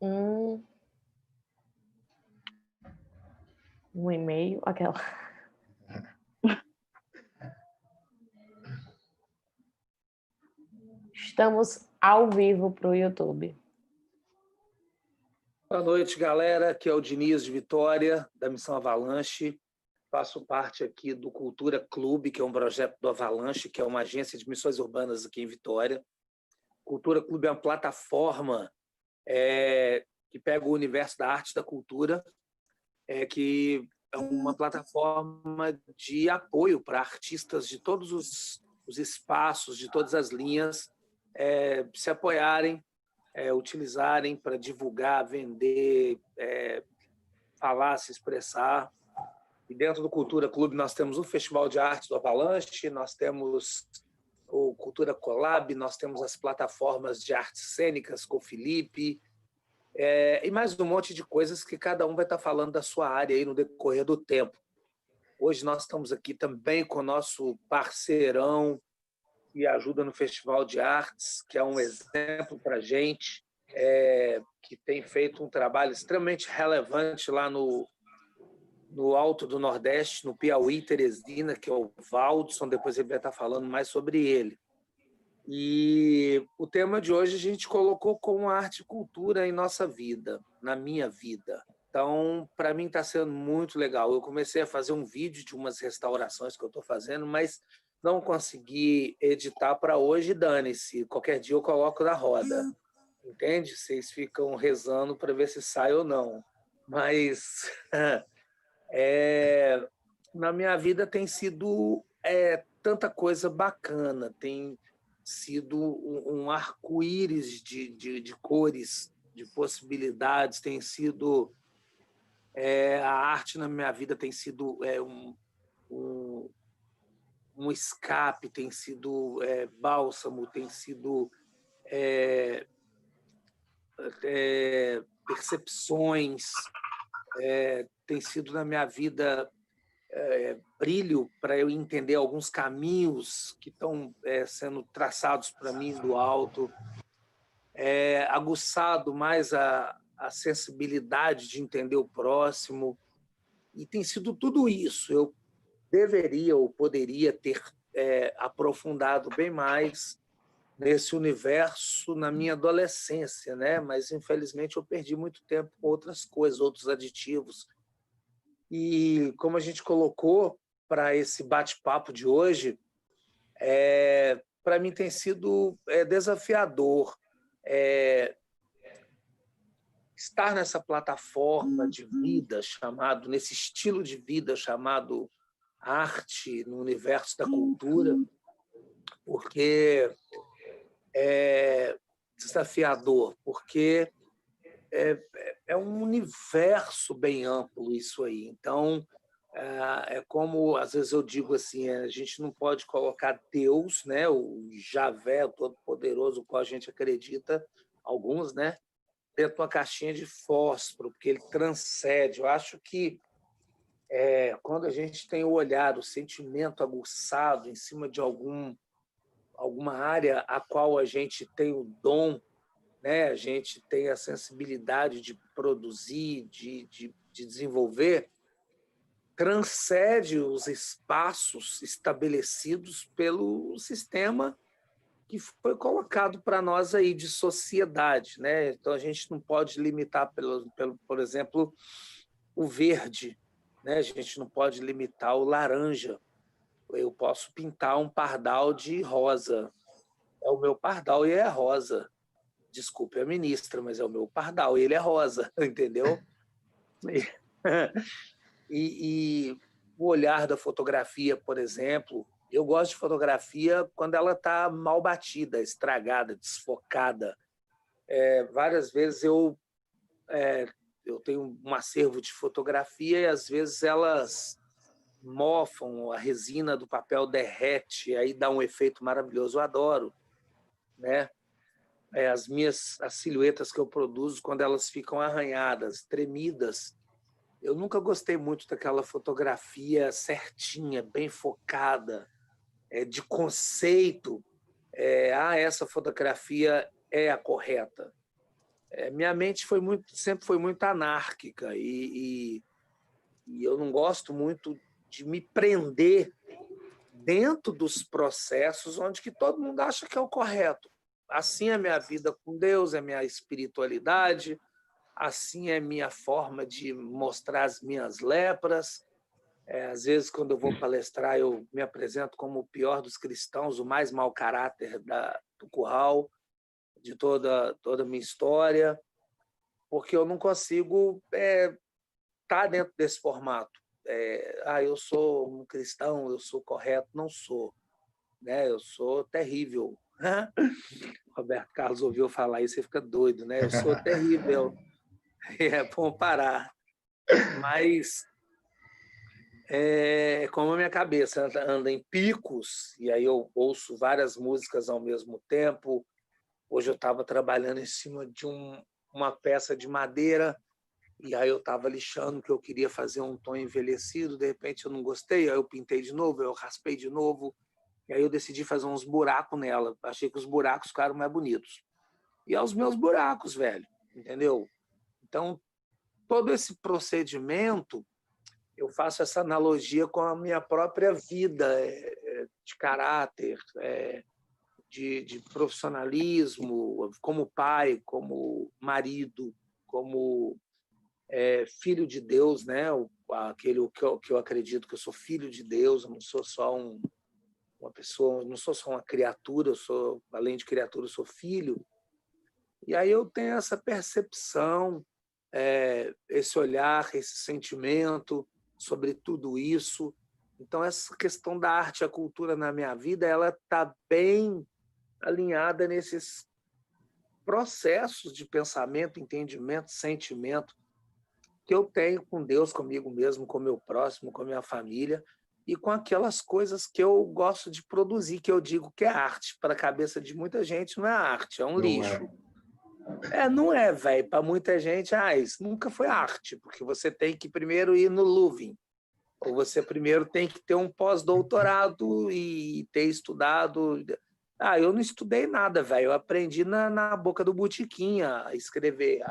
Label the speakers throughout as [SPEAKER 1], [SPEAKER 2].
[SPEAKER 1] Um e-mail, aquela. Estamos ao vivo para o YouTube.
[SPEAKER 2] Boa noite, galera. Aqui é o Diniz de Vitória, da Missão Avalanche. Faço parte aqui do Cultura Clube, que é um projeto do Avalanche, que é uma agência de missões urbanas aqui em Vitória. Cultura Clube é uma plataforma que pega o universo da arte e da cultura, que é uma plataforma de apoio para artistas de todos os espaços, de todas as linhas, se apoiarem, utilizarem para divulgar, vender, falar, se expressar. E dentro do Cultura Clube nós temos o Festival de Arte do Avalanche, nós temos o Cultura Collab, nós temos as plataformas de artes cênicas com o Felipe, e mais um monte de coisas que cada um vai estar falando da sua área aí no decorrer do tempo. Hoje nós estamos aqui também com o nosso parceirão que ajuda no Festival de Artes, que é um exemplo para a gente, que tem feito um trabalho extremamente relevante lá no Alto do Nordeste, no Piauí, Teresina, que é o Valdson, depois ele vai estar falando mais sobre ele. E o tema de hoje a gente colocou como arte e cultura em nossa vida, na minha vida. Então, para mim está sendo muito legal. Eu comecei a fazer um vídeo de umas restaurações que eu estou fazendo, mas não consegui editar para hoje, dane-se. Qualquer dia eu coloco na roda. Entende? Vocês ficam rezando para ver se sai ou não. Mas na minha vida tem sido tanta coisa bacana, tem sido um arco-íris de cores, de possibilidades, tem sido a arte na minha vida tem sido um escape, tem sido bálsamo, tem sido percepções, tem sido na minha vida brilho para eu entender alguns caminhos que estão sendo traçados para mim do alto, aguçado mais a sensibilidade de entender o próximo, e tem sido tudo isso. Eu deveria ou poderia ter aprofundado bem mais nesse universo na minha adolescência, né? Mas infelizmente eu perdi muito tempo com outras coisas, outros aditivos. E como a gente colocou para esse bate-papo de hoje, para mim tem sido desafiador estar nessa plataforma de vida nesse estilo de vida chamado arte no universo da cultura, porque é desafiador, porque é um universo bem amplo isso aí. Então, como às vezes eu digo assim, a gente não pode colocar Deus, né, o Javé, o Todo-Poderoso, o qual a gente acredita, alguns, né, dentro de uma caixinha de fósforo, porque ele transcende. Eu acho que quando a gente tem o olhar, o sentimento aguçado em cima de alguma área a qual a gente tem o dom, né, a gente tem a sensibilidade de produzir, de desenvolver, transcende os espaços estabelecidos pelo sistema que foi colocado para nós aí de sociedade, né? Então a gente não pode limitar por exemplo, o verde, né? A gente não pode limitar o laranja. Eu posso pintar um pardal de rosa. É o meu pardal e é rosa. Desculpe a ministra, mas é o meu pardal e ele é rosa, entendeu? E o olhar da fotografia, por exemplo, eu gosto de fotografia quando ela está mal batida, estragada, desfocada. Várias vezes eu tenho um acervo de fotografia e às vezes elas mofam, a resina do papel derrete, aí dá um efeito maravilhoso. Eu adoro, né? As silhuetas que eu produzo, quando elas ficam arranhadas, tremidas, eu nunca gostei muito daquela fotografia certinha, bem focada, de conceito. Essa fotografia é a correta. minha mente sempre foi muito anárquica e eu não gosto muito de me prender dentro dos processos onde que todo mundo acha que é o correto. Assim é a minha vida com Deus, é a minha espiritualidade, assim é a minha forma de mostrar as minhas lepras. Às vezes, quando eu vou palestrar, eu me apresento como o pior dos cristãos, o mais mau caráter do curral, de toda a minha história, porque eu não consigo estar dentro desse formato. Eu sou um cristão, eu sou correto. Não sou, né? Eu sou terrível. Roberto Carlos ouviu falar isso e fica doido, né? Eu sou terrível. É bom parar. Mas como a minha cabeça anda em picos, e aí eu ouço várias músicas ao mesmo tempo. Hoje eu estava trabalhando em cima de uma peça de madeira, e aí eu estava lixando que eu queria fazer um tom envelhecido, de repente eu não gostei, aí eu pintei de novo, eu raspei de novo, e aí eu decidi fazer uns buracos nela. Achei que os buracos ficaram mais bonitos. E é os meus buracos, velho, entendeu? Então, todo esse procedimento, eu faço essa analogia com a minha própria vida de caráter, de profissionalismo, como pai, como marido, como filho de Deus, né? Aquele que eu acredito que eu sou filho de Deus, eu não sou só uma pessoa, não sou só uma criatura, eu sou, além de criatura, eu sou filho. E aí eu tenho essa percepção, esse olhar, esse sentimento sobre tudo isso. Então, essa questão da arte e a cultura na minha vida, ela está bem alinhada nesses processos de pensamento, entendimento, sentimento que eu tenho com Deus, comigo mesmo, com o meu próximo, com a minha família e com aquelas coisas que eu gosto de produzir, que eu digo que é arte. Para a cabeça de muita gente não é arte, é um lixo. Não é, velho. Para muita gente, isso nunca foi arte, porque você tem que primeiro ir no Louvre, ou você primeiro tem que ter um pós-doutorado e ter estudado. Eu não estudei nada, velho. Eu aprendi na boca do botequim a escrever,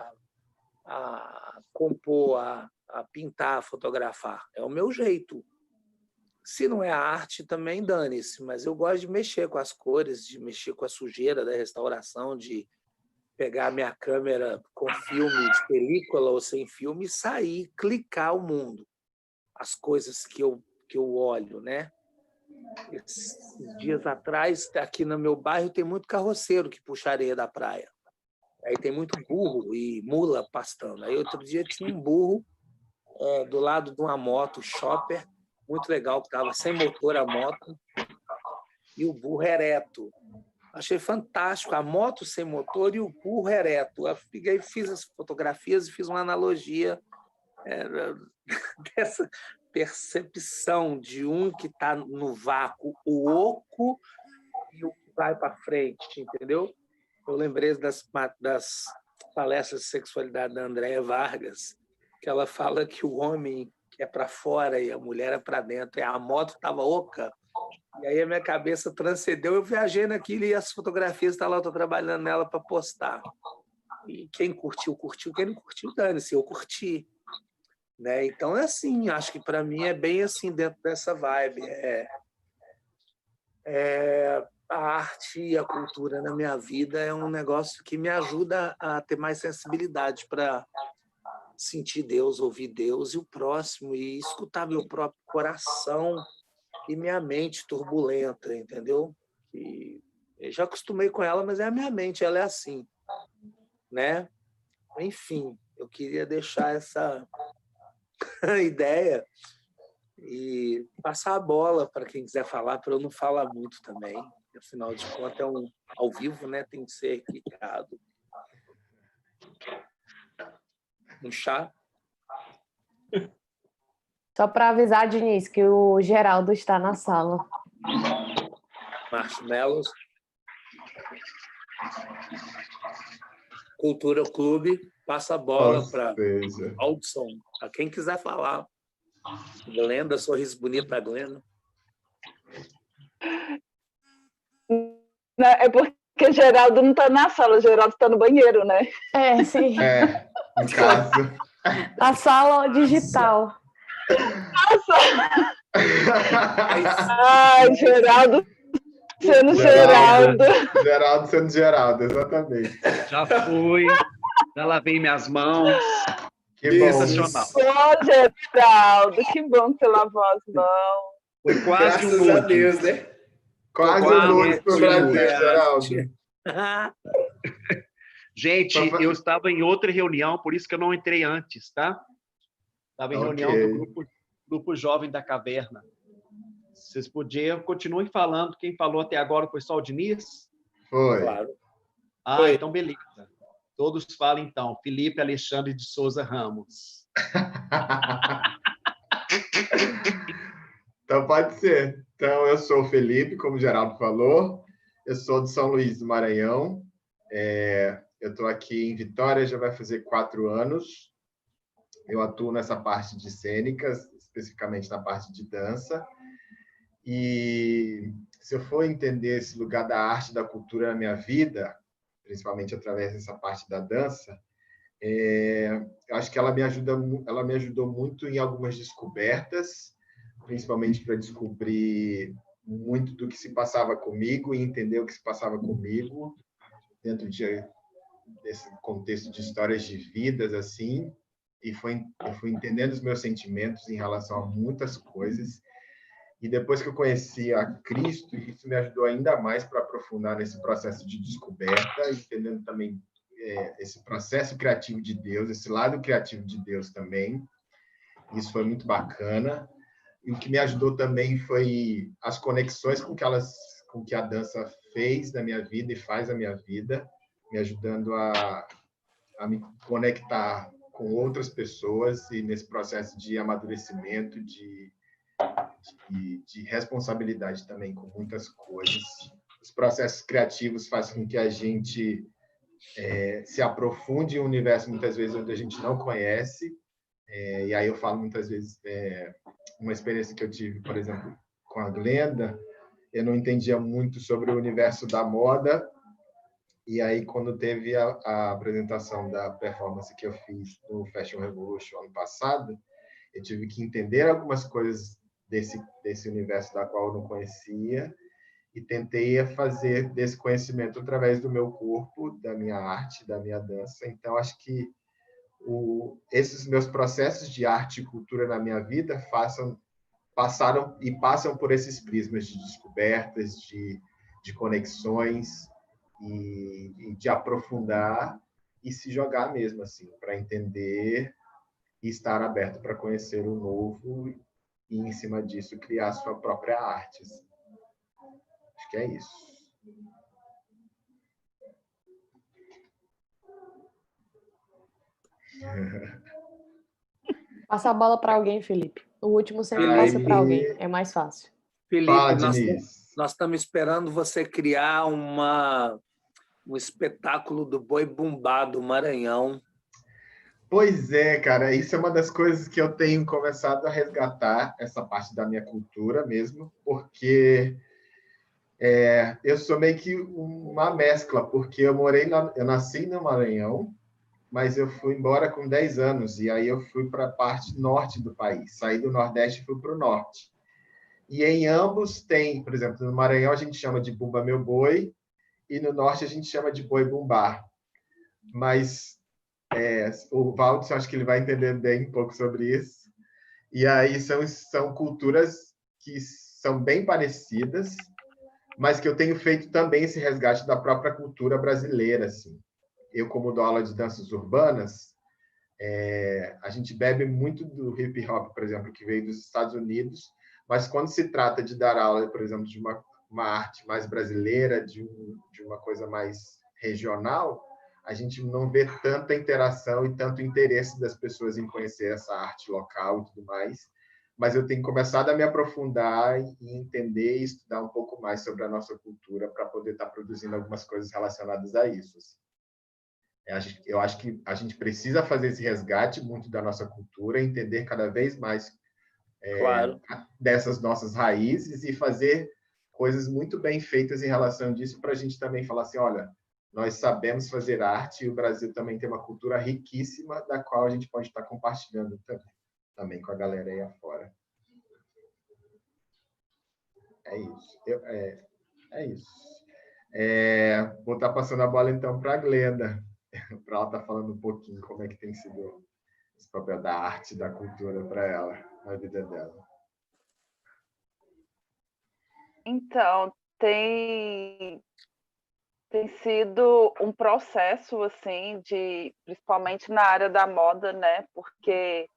[SPEAKER 2] a compor, a pintar, a fotografar. É o meu jeito. Se não é arte, também dane-se, mas eu gosto de mexer com as cores, de mexer com a sujeira da restauração, de pegar a minha câmera com filme de película ou sem filme e sair, clicar o mundo. As coisas que eu olho, né? Esses dias atrás, aqui no meu bairro, tem muito carroceiro que puxa areia da praia. Aí tem muito burro e mula pastando. Aí outro dia tinha um burro do lado de uma moto, shopper, muito legal, que estava sem motor a moto, e o burro ereto. Achei fantástico, a moto sem motor e o burro ereto. Eu fiz as fotografias e fiz uma analogia dessa percepção de um que está no vácuo, o oco, e o que vai para frente, entendeu? Eu lembrei das palestras de sexualidade da Andréa Vargas, que ela fala que o homem é para fora e a mulher é para dentro. E a moto estava oca, e aí a minha cabeça transcendeu. Eu viajei naquilo e as fotografias estão lá, eu estou trabalhando nela para postar. E quem curtiu, curtiu. Quem não curtiu, dane-se, eu curti. Né? Então é assim, acho que para mim é bem assim dentro dessa vibe. A arte e a cultura na minha vida é um negócio que me ajuda a ter mais sensibilidade para sentir Deus, ouvir Deus e o próximo, e escutar meu próprio coração e minha mente turbulenta, entendeu? E eu já acostumei com ela, mas é a minha mente, ela é assim, né? Enfim, eu queria deixar essa ideia e passar a bola para quem quiser falar, para eu não falar muito também. Afinal de contas, ao vivo, né? Tem que ser equilibrado. Um chá?
[SPEAKER 1] Só para avisar, Diniz, que o Geraldo está na sala.
[SPEAKER 2] Marshmallows. Cultura Clube, passa a bola para Aldson, a quem quiser falar. Glenda, sorriso bonito da Glenda.
[SPEAKER 1] É porque
[SPEAKER 3] Porque Geraldo não está na sala, Geraldo está no banheiro, né?
[SPEAKER 1] É, sim.
[SPEAKER 4] No caso.
[SPEAKER 1] A sala digital.
[SPEAKER 3] Nossa! Ai, Geraldo sendo
[SPEAKER 4] Geraldo.
[SPEAKER 3] Geraldo.
[SPEAKER 4] Geraldo sendo Geraldo, exatamente.
[SPEAKER 5] Já fui, já lavei minhas mãos.
[SPEAKER 4] Que bom.
[SPEAKER 5] Sensacional.
[SPEAKER 3] Ô, Geraldo, que bom que você lavou as mãos.
[SPEAKER 5] Foi quase
[SPEAKER 6] Graças
[SPEAKER 5] um
[SPEAKER 6] a
[SPEAKER 5] nude.
[SPEAKER 6] Deus, né?
[SPEAKER 4] Quase um
[SPEAKER 5] Quase
[SPEAKER 4] nude pro Brasil,
[SPEAKER 2] Juliette.
[SPEAKER 4] Geraldo.
[SPEAKER 5] Gente, eu estava em outra reunião, por isso que eu não entrei antes, tá? Estava em reunião do grupo Jovem da Caverna. Vocês podiam, continuem falando. Quem falou até agora foi só o Diniz?
[SPEAKER 4] Foi.
[SPEAKER 2] Claro.
[SPEAKER 5] Ah, então beleza. Todos falam então. Felipe Alexandre de Souza Ramos.
[SPEAKER 4] Então pode ser. Então eu sou o Felipe, como o Geraldo falou. Eu sou de São Luís do Maranhão. Eu estou aqui em Vitória, já vai fazer 4 anos. Eu atuo nessa parte de cênicas, especificamente na parte de dança. E se eu for entender esse lugar da arte e da cultura na minha vida, principalmente através dessa parte da dança, eu acho que ela me ajudou muito em algumas descobertas, principalmente para descobrir muito do que se passava comigo e entender o que se passava comigo dentro desse contexto de histórias de vidas assim, e eu fui entendendo os meus sentimentos em relação a muitas coisas. E depois que eu conheci a Cristo, isso me ajudou ainda mais para aprofundar nesse processo de descoberta, entendendo também esse processo criativo de Deus, esse lado criativo de Deus também. Isso foi muito bacana. E o que me ajudou também foi as conexões com que a dança fez na minha vida e faz na minha vida, me ajudando a me conectar com outras pessoas e nesse processo de amadurecimento, de responsabilidade também com muitas coisas. Os processos criativos fazem com que a gente se aprofunde em um universo, muitas vezes, onde a gente não conhece. E aí eu falo muitas vezes, uma experiência que eu tive, por exemplo, com a Glenda, eu não entendia muito sobre o universo da moda, e aí quando teve a apresentação da performance que eu fiz no Fashion Revolution ano passado, eu tive que entender algumas coisas desse universo da qual eu não conhecia e tentei fazer desse conhecimento através do meu corpo, da minha arte, da minha dança. Então, acho que esses meus processos de arte e cultura na minha vida passaram e passam por esses prismas de descobertas, de conexões e de aprofundar e se jogar mesmo, assim, para entender e estar aberto para conhecer o novo e, em cima disso, criar a sua própria arte. Assim. Acho que é isso.
[SPEAKER 1] Passa a bola para alguém, Felipe. O último sempre
[SPEAKER 2] Felipe.
[SPEAKER 1] passa para alguém. É mais fácil.
[SPEAKER 2] Felipe,
[SPEAKER 4] Fala,
[SPEAKER 2] nós
[SPEAKER 4] Diniz.
[SPEAKER 2] estamos esperando você criar um espetáculo do Boi Bumbá do Maranhão.
[SPEAKER 4] Pois é, cara, isso é uma das coisas que eu tenho começado a resgatar, essa parte da minha cultura mesmo, porque eu sou meio que uma mescla, porque eu nasci no Maranhão, mas eu fui embora com 10 anos, e aí eu fui para a parte norte do país, saí do Nordeste e fui para o Norte. E em ambos tem, por exemplo, no Maranhão a gente chama de Bumba Meu Boi, e no Norte a gente chama de Boi Bumbá. Mas o Valdes, acho que ele vai entender bem um pouco sobre isso. E aí são culturas que são bem parecidas, mas que eu tenho feito também esse resgate da própria cultura brasileira. Assim. Eu, como dou aula de danças urbanas, a gente bebe muito do hip hop, por exemplo, que veio dos Estados Unidos, mas quando se trata de dar aula, por exemplo, de uma arte mais brasileira, de uma coisa mais regional, a gente não vê tanta interação e tanto interesse das pessoas em conhecer essa arte local e tudo mais. Mas eu tenho começado a me aprofundar e entender e estudar um pouco mais sobre a nossa cultura para poder estar produzindo algumas coisas relacionadas a isso. Eu acho que a gente precisa fazer esse resgate muito da nossa cultura, entender cada vez mais
[SPEAKER 2] Claro.
[SPEAKER 4] dessas nossas raízes e fazer coisas muito bem feitas em relação disso, para a gente também falar assim, olha, nós sabemos fazer arte e o Brasil também tem uma cultura riquíssima da qual a gente pode estar compartilhando também com a galera aí afora. É isso. É isso. Vou estar passando a bola, então, para a Glenda, para ela estar falando um pouquinho como é que tem sido esse papel da arte e da cultura para ela, na vida dela.
[SPEAKER 3] Então, tem sido um processo, assim, principalmente na área da moda, né? Porque,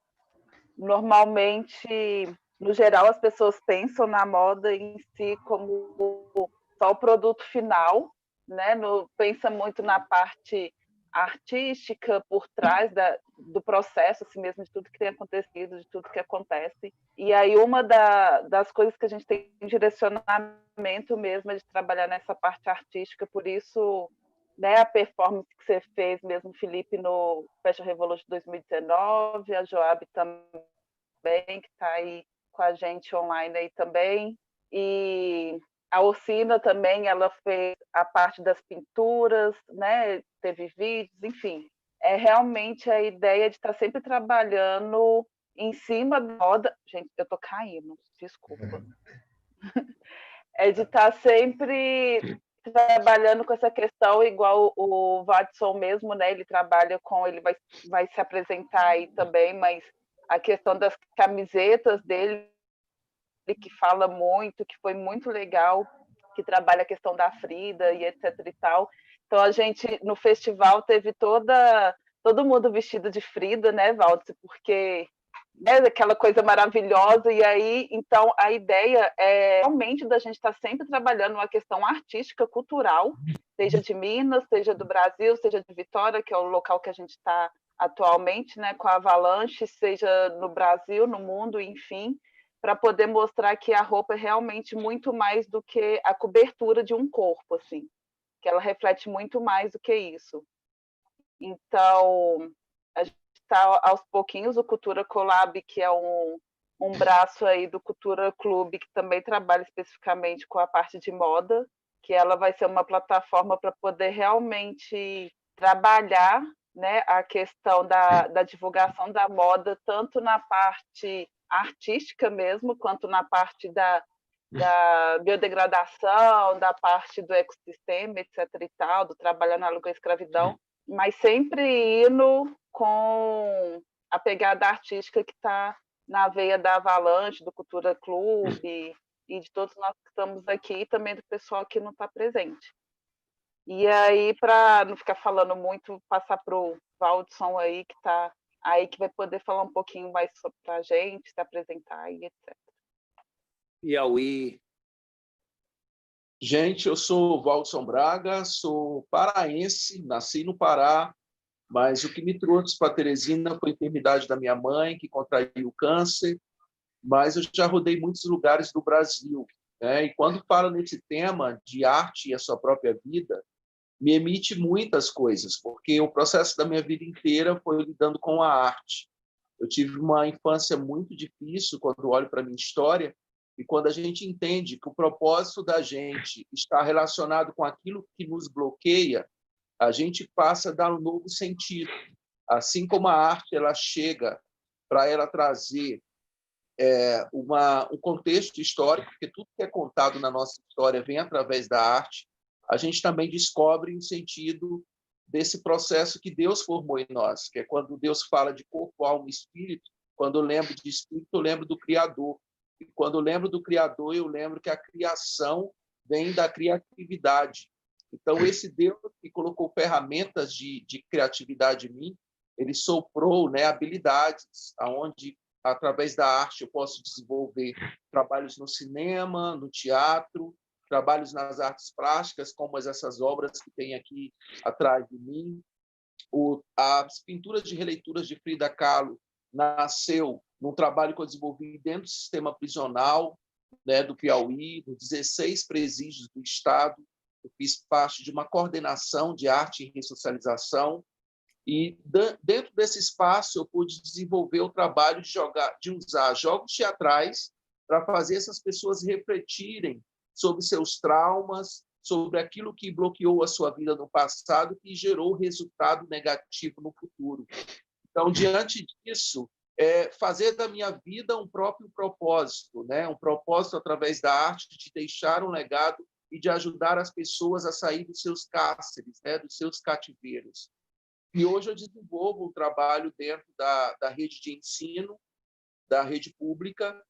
[SPEAKER 3] normalmente, no geral, as pessoas pensam na moda em si como só o produto final, né? Pensa muito na parte artística por trás do processo, assim mesmo, de tudo que tem acontecido, de tudo que acontece. E aí uma das coisas que a gente tem direcionamento mesmo é de trabalhar nessa parte artística, por isso, né, a performance que você fez mesmo, Felipe, no Fashion Revolution 2019, a Joab também, que está aí com a gente online aí também, e a Orsina também, ela fez a parte das pinturas, né? Teve vídeos, enfim. É realmente a ideia de estar sempre trabalhando em cima da moda. Gente, eu estou caindo, desculpa. É de estar sempre trabalhando com essa questão, igual o Watson mesmo, né? Ele trabalha com, ele vai se apresentar aí também, mas a questão das camisetas dele, que fala muito, que foi muito legal, que trabalha a questão da Frida e etc e tal. Então a gente no festival teve todo mundo vestido de Frida, né, Valdes? Porque é aquela coisa maravilhosa, e aí então a ideia é realmente da gente estar sempre trabalhando uma questão artística, cultural, seja de Minas, seja do Brasil, seja de Vitória, que é o local que a gente está atualmente, né, com a Avalanche, seja no Brasil, no mundo, enfim, para poder mostrar que a roupa é realmente muito mais do que a cobertura de um corpo, assim, que ela reflete muito mais do que isso. Então, a gente está aos pouquinhos, o Cultura Collab, que é um braço aí do Cultura Clube, que também trabalha especificamente com a parte de moda, que ela vai ser uma plataforma para poder realmente trabalhar, né, a questão da divulgação da moda, tanto na parte artística mesmo, quanto na parte da biodegradação, da parte do ecossistema, etc. e tal, do trabalho análogo à escravidão, mas sempre indo com a pegada artística que está na veia da Avalanche, do Cultura Clube e de todos nós que estamos aqui, e também do pessoal que não está presente. E aí, para não ficar falando muito, passar para o Valdson aí, que está aí, que vai poder falar um pouquinho mais sobre a gente, se apresentar e etc.
[SPEAKER 2] Piauí.
[SPEAKER 6] Gente, eu sou Valdson Braga, sou paraense, nasci no Pará, mas o que me trouxe para Teresina foi a enfermidade da minha mãe, que contraiu câncer, mas eu já rodei muitos lugares do Brasil, né? E quando falo nesse tema de arte e a sua própria vida, me emite muitas coisas, porque o processo da minha vida inteira foi lidando com a arte. Eu tive uma infância muito difícil quando olho para a minha história, e quando a gente entende que o propósito da gente está relacionado com aquilo que nos bloqueia, a gente passa a dar um novo sentido. Assim como a arte ela chega para ela trazer um contexto histórico, porque tudo que é contado na nossa história vem através da arte, a gente também descobre o sentido desse processo que Deus formou em nós, que é quando Deus fala de corpo, alma e espírito. Quando eu lembro de espírito, eu lembro do Criador. E quando eu lembro do Criador, eu lembro que a criação vem da criatividade. Então, esse Deus que colocou ferramentas de criatividade em mim, ele soprou, né, habilidades, onde, através da arte, eu posso desenvolver trabalhos no cinema, no teatro, trabalhos nas artes plásticas, como essas obras que tem aqui atrás de mim. As pinturas de releituras de Frida Kahlo nasceu num trabalho que eu desenvolvi dentro do sistema prisional, né, do Piauí, dos 16 presídios do Estado. Eu fiz parte de uma coordenação de arte e ressocialização, e dentro desse espaço eu pude desenvolver o trabalho de usar jogos teatrais para fazer essas pessoas refletirem sobre seus traumas, sobre aquilo que bloqueou a sua vida no passado e gerou resultado negativo no futuro. Então, diante disso, fazer da minha vida um próprio propósito, né? Um propósito através da arte de deixar um legado e de ajudar as pessoas a sair dos seus cárceres, né? Dos seus cativeiros. E hoje eu desenvolvo um trabalho dentro da rede de ensino, da rede pública,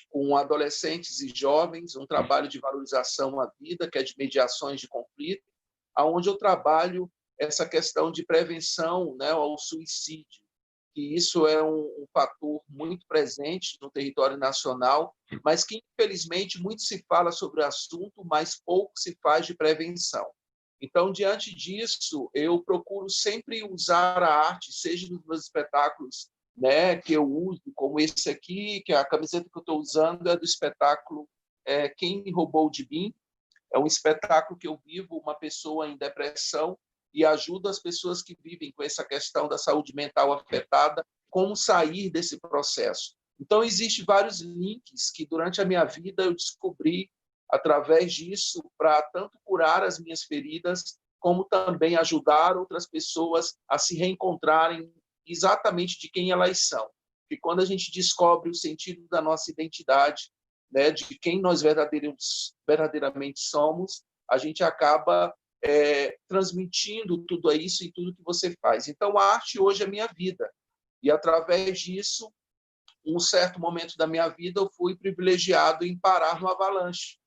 [SPEAKER 6] com adolescentes e jovens, um trabalho de valorização à vida, que é de mediações de conflito, aonde eu trabalho essa questão de prevenção, né, ao suicídio, que isso é um fator muito presente no território nacional, mas que, infelizmente, muito se fala sobre o assunto, mas pouco se faz de prevenção. Então, diante disso, eu procuro sempre usar a arte, seja nos meus espetáculos, né, que eu uso, como esse aqui, que a camiseta que eu estou usando é do espetáculo Quem Roubou de Mim. É um espetáculo que eu vivo uma pessoa em depressão e ajudo as pessoas que vivem com essa questão da saúde mental afetada, como sair desse processo. Então, existem vários links que, durante a minha vida, eu descobri através disso para tanto curar as minhas feridas, como também ajudar outras pessoas a se reencontrarem exatamente de quem elas são. E quando a gente descobre o sentido da nossa identidade, né, de quem nós verdadeiramente somos, a gente acaba transmitindo tudo isso em tudo que você faz. Então, a arte hoje é minha vida. E, através disso, um certo momento da minha vida, eu fui privilegiado em parar no Avalanche.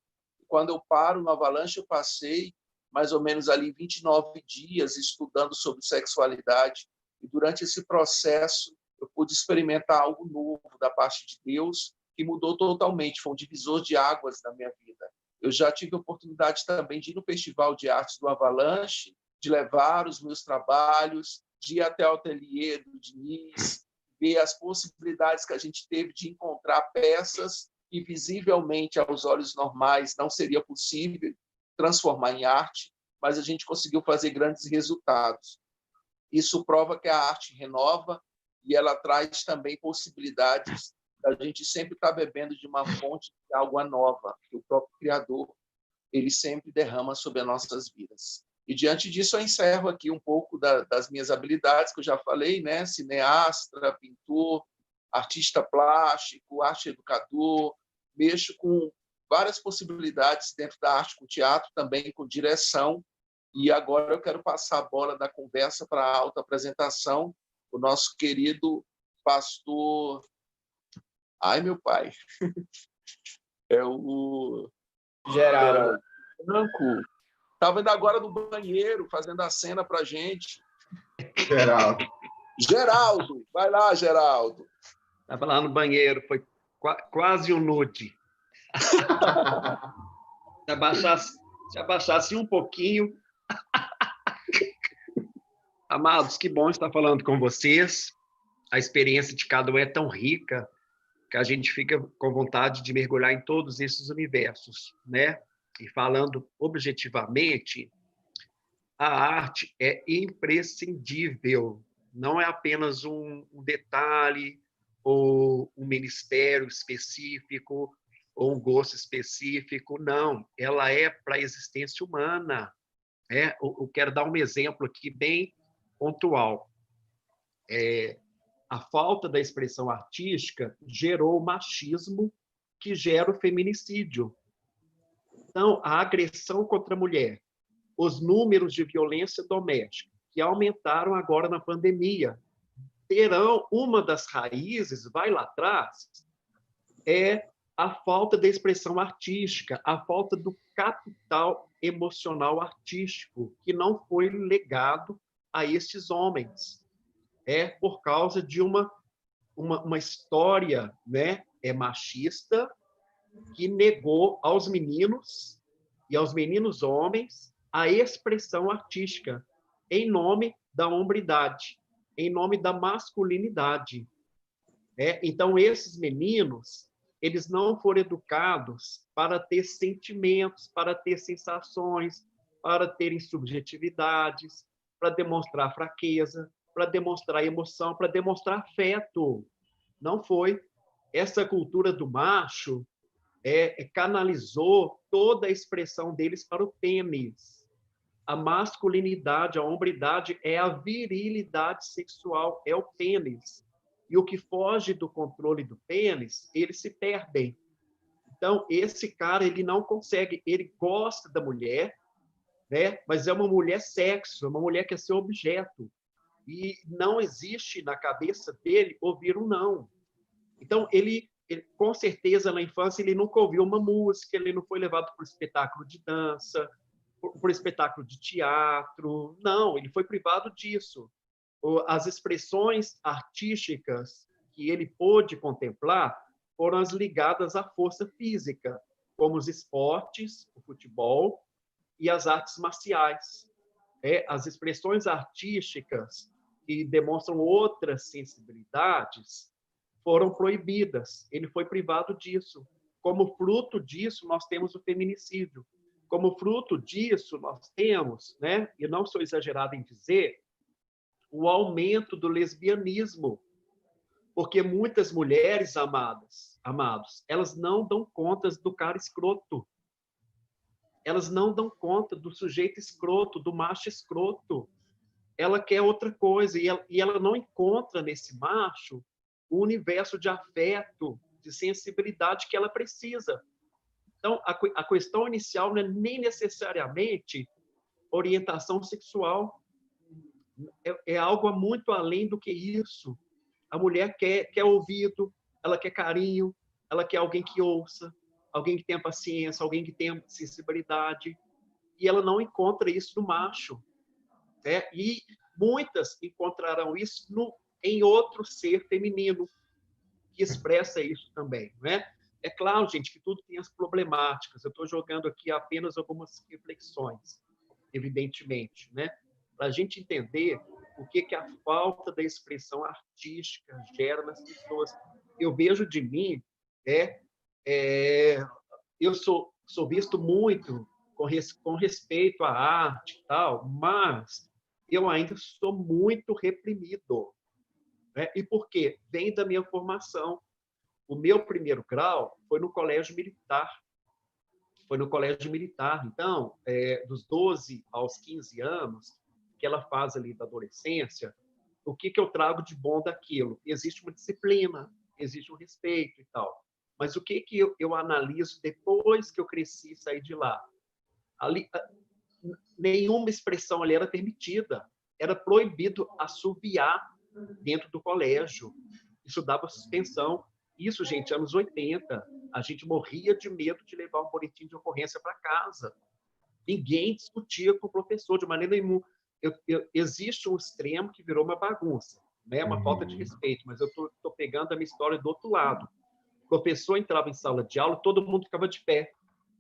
[SPEAKER 6] Quando eu paro no Avalanche, eu passei mais ou menos ali 29 dias estudando sobre sexualidade. E, durante esse processo, eu pude experimentar algo novo da parte de Deus, que mudou totalmente, foi um divisor de águas na minha vida. Eu já tive a oportunidade também de ir no Festival de Artes do Avalanche, de levar os meus trabalhos, de ir até o ateliê do Diniz, ver as possibilidades que a gente teve de encontrar peças que, visivelmente, aos olhos normais, não seria possível transformar em arte, mas a gente conseguiu fazer grandes resultados. Isso prova que a arte renova e ela traz também possibilidades da gente sempre estar bebendo de uma fonte de água nova, que o próprio Criador ele sempre derrama sobre as nossas vidas. E, diante disso, eu encerro aqui um pouco das minhas habilidades, que eu já falei, né? Cineasta, pintor, artista plástico, arte educador, mexo com várias possibilidades dentro da arte, com teatro, também com direção. E agora eu quero passar a bola da conversa para a autoapresentação, o nosso querido pastor... Ai, meu pai. É o
[SPEAKER 7] Geraldo.
[SPEAKER 6] Franco. Estava indo agora no banheiro, fazendo a cena para a gente. Geraldo, vai lá, Geraldo.
[SPEAKER 5] Estava lá no banheiro, foi quase um nude. Se abaixasse um pouquinho. Amados, que bom estar falando com vocês. A experiência de cada um é tão rica que a gente fica com vontade de mergulhar em todos esses universos, né? E falando objetivamente, a arte é imprescindível, não é apenas um detalhe ou um ministério específico ou um gosto específico, não, ela é para a existência humana. Eu quero dar um exemplo aqui bem pontual. A falta da expressão artística gerou o machismo, que gera o feminicídio. Então, a agressão contra a mulher, os números de violência doméstica, que aumentaram agora na pandemia, terão uma das raízes, vai lá atrás, é a falta da expressão artística, a falta do capital emocional artístico, que não foi legado a estes homens. Por causa de uma história, né, machista, que negou aos meninos e aos meninos homens a expressão artística em nome da hombridade, em nome da masculinidade. Então, esses meninos, eles não foram educados para ter sentimentos, para ter sensações, para terem subjetividades, para demonstrar fraqueza, para demonstrar emoção, para demonstrar afeto. Não foi. Essa cultura do macho canalizou toda a expressão deles para o pênis. A masculinidade, a hombridade é a virilidade sexual, é o pênis. E o que foge do controle do pênis, eles se perdem. Então, esse cara, ele não consegue, ele gosta da mulher, né? Mas é uma mulher sexo, é uma mulher que é seu objeto. E não existe na cabeça dele ouvir um não. Então, ele com certeza, na infância, ele nunca ouviu uma música, ele não foi levado para o espetáculo de dança, por espetáculo de teatro. Não, ele foi privado disso. As expressões artísticas que ele pôde contemplar foram as ligadas à força física, como os esportes, o futebol e as artes marciais. As expressões artísticas que demonstram outras sensibilidades foram proibidas. Ele foi privado disso. Como fruto disso, nós temos o feminicídio. Como fruto disso, nós temos, né, e não sou exagerado em dizer, o aumento do lesbianismo. Porque muitas mulheres amados, elas não dão conta do cara escroto. Elas não dão conta do sujeito escroto, do macho escroto. Ela quer outra coisa e ela não encontra nesse macho o universo de afeto, de sensibilidade que ela precisa. Então, a questão inicial não é nem necessariamente orientação sexual. É algo muito além do que isso. A mulher quer ouvido, ela quer carinho, ela quer alguém que ouça, alguém que tenha paciência, alguém que tenha sensibilidade. E ela não encontra isso no macho. E muitas encontrarão isso em outro ser feminino, que expressa isso também. Né? É claro, gente, que tudo tem as problemáticas. Eu estou jogando aqui apenas algumas reflexões, evidentemente, né? Para a gente entender o que a falta da expressão artística gera nas pessoas. Eu vejo de mim, eu sou visto muito com respeito à arte e tal, mas eu ainda sou muito reprimido. Né? E por quê? Vem da minha formação. O meu primeiro grau foi no colégio militar. Então, dos 12 aos 15 anos, aquela fase ali da adolescência, o que eu trago de bom daquilo? Existe uma disciplina, existe um respeito e tal. Mas o que eu analiso depois que eu cresci e saí de lá? Ali, nenhuma expressão ali era permitida. Era proibido assoviar dentro do colégio. Isso dava suspensão. Isso, gente, anos 80. A gente morria de medo de levar um boletim de ocorrência para casa. Ninguém discutia com o professor de maneira nenhuma. Existe um extremo que virou uma bagunça, né? Uma falta de respeito, mas eu estou pegando a minha história do outro lado. O professor entrava em sala de aula, todo mundo ficava de pé.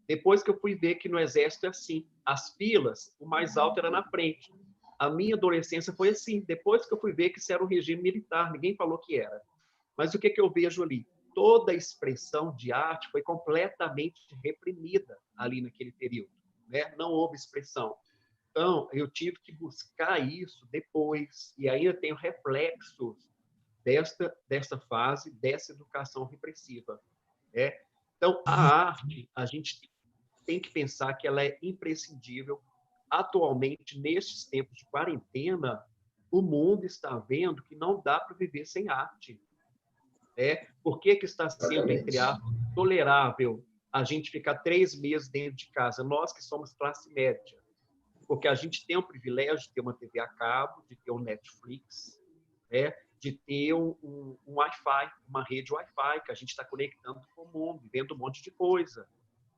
[SPEAKER 5] Depois que eu fui ver que no Exército é assim. As filas, o mais alto era na frente. A minha adolescência foi assim. Depois que eu fui ver que isso era um regime militar, ninguém falou que era. Mas o que eu vejo ali? Toda a expressão de arte foi completamente reprimida ali naquele período. Né? Não houve expressão. Então, eu tive que buscar isso depois, e ainda tenho reflexos desta fase, dessa educação repressiva. Né? Então, a arte, a gente tem que pensar que ela é imprescindível. Atualmente, nestes tempos de quarentena, o mundo está vendo que não dá para viver sem arte. Por que está sendo, entre aspas, tolerável a gente ficar 3 meses dentro de casa? Nós que somos classe média. Porque a gente tem o privilégio de ter uma TV a cabo, de ter um Netflix, de ter um Wi-Fi, uma rede Wi-Fi, que a gente está conectando com o mundo, vendo um monte de coisa.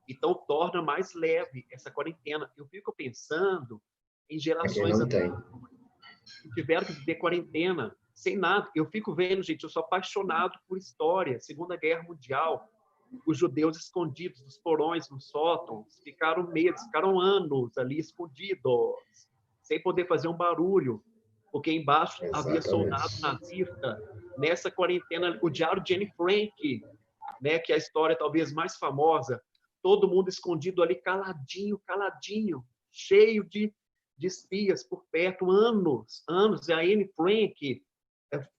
[SPEAKER 5] Então, torna mais leve essa quarentena. Eu fico pensando em gerações que tiveram que viver quarentena sem nada. Eu fico vendo, gente, eu sou apaixonado por história. Segunda Guerra Mundial, os judeus escondidos nos porões, nos sótãos, ficaram meses, ficaram anos ali escondidos, sem poder fazer um barulho, porque embaixo havia soldado nazista. Nessa quarentena, o Diário de Anne Frank, né, que é a história talvez mais famosa, todo mundo escondido ali, caladinho, cheio de espias por perto, anos. E a Anne Frank,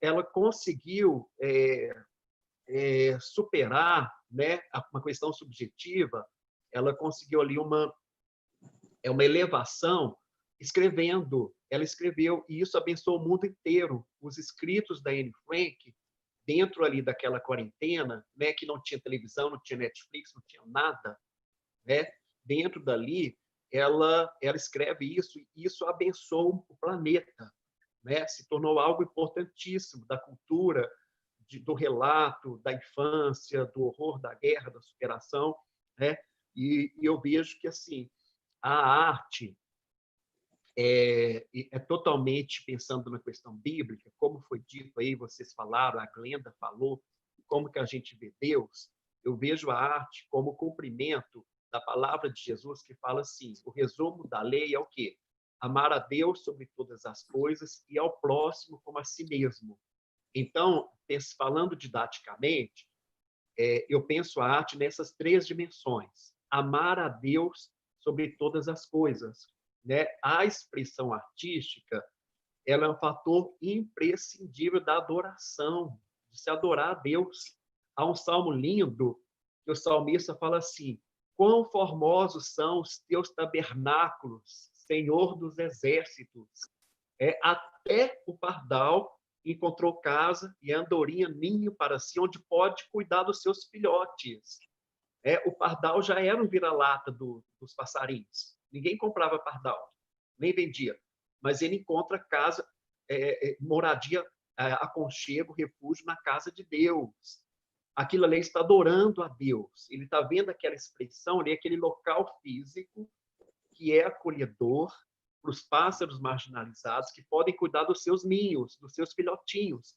[SPEAKER 5] ela conseguiu superar, né, uma questão subjetiva, ela conseguiu ali uma elevação escrevendo. Ela escreveu, e isso abençoou o mundo inteiro. Os escritos da Anne Frank, dentro ali daquela quarentena, né, que não tinha televisão, não tinha Netflix, não tinha nada, né, dentro dali, ela escreve isso, e isso abençoou o planeta, né, se tornou algo importantíssimo da cultura, do relato, da infância, do horror da guerra, da superação, né, e eu vejo que, assim, a arte é totalmente pensando na questão bíblica, como foi dito aí, vocês falaram, a Glenda falou, como que a gente vê Deus. Eu vejo a arte como cumprimento da palavra de Jesus, que fala assim, o resumo da lei é o quê? Amar a Deus sobre todas as coisas e ao próximo como a si mesmo. Então, falando didaticamente, eu penso a arte nessas 3 dimensões. Amar a Deus sobre todas as coisas, né? A expressão artística, ela é um fator imprescindível da adoração, de se adorar a Deus. Há um salmo lindo que o salmista fala assim: quão formosos são os teus tabernáculos, Senhor dos exércitos. Até o pardal encontrou casa e a andorinha ninho para si, onde pode cuidar dos seus filhotes. O pardal já era um vira-lata dos passarinhos. Ninguém comprava pardal, nem vendia. Mas ele encontra casa, moradia, aconchego, refúgio na casa de Deus. Aquilo ali está adorando a Deus. Ele está vendo aquela expressão ali, aquele local físico que é acolhedor para os pássaros marginalizados que podem cuidar dos seus ninhos, dos seus filhotinhos.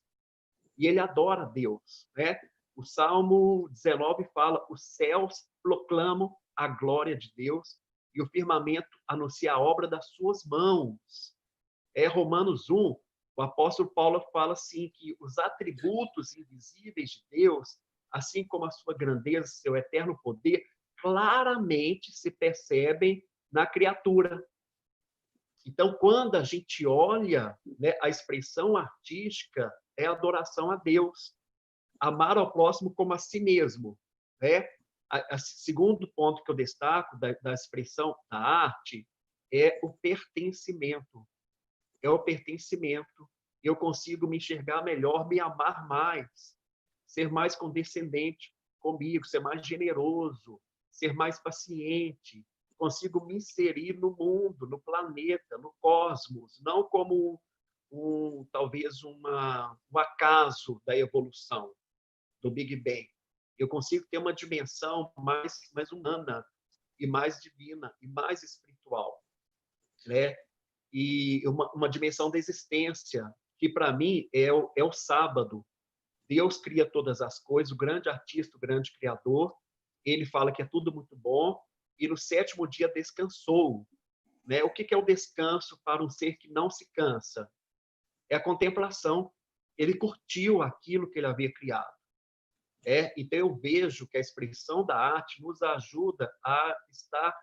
[SPEAKER 5] E ele adora Deus, né? O Salmo 19 fala: os céus proclamam a glória de Deus e o firmamento anuncia a obra das suas mãos. Romanos 1, o apóstolo Paulo fala assim, que os atributos invisíveis de Deus, assim como a sua grandeza, seu eterno poder, claramente se percebem na criatura. Então, quando a gente olha, né, a expressão artística é adoração a Deus. Amar ao próximo como a si mesmo, né? Segundo ponto que eu destaco da expressão da arte é o pertencimento. É o pertencimento. Eu consigo me enxergar melhor, me amar mais, ser mais condescendente comigo, ser mais generoso, ser mais paciente. Consigo me inserir no mundo, no planeta, no cosmos, não como talvez um acaso da evolução, do Big Bang. Eu consigo ter uma dimensão mais humana e mais divina e mais espiritual, né? E uma dimensão da existência que para mim é o sábado. Deus cria todas as coisas, o grande artista, o grande criador, ele fala que é tudo muito bom e no 7º dia descansou, né? O que é o descanso para um ser que não se cansa? É a contemplação. Ele curtiu aquilo que ele havia criado. Então, eu vejo que a expressão da arte nos ajuda a estar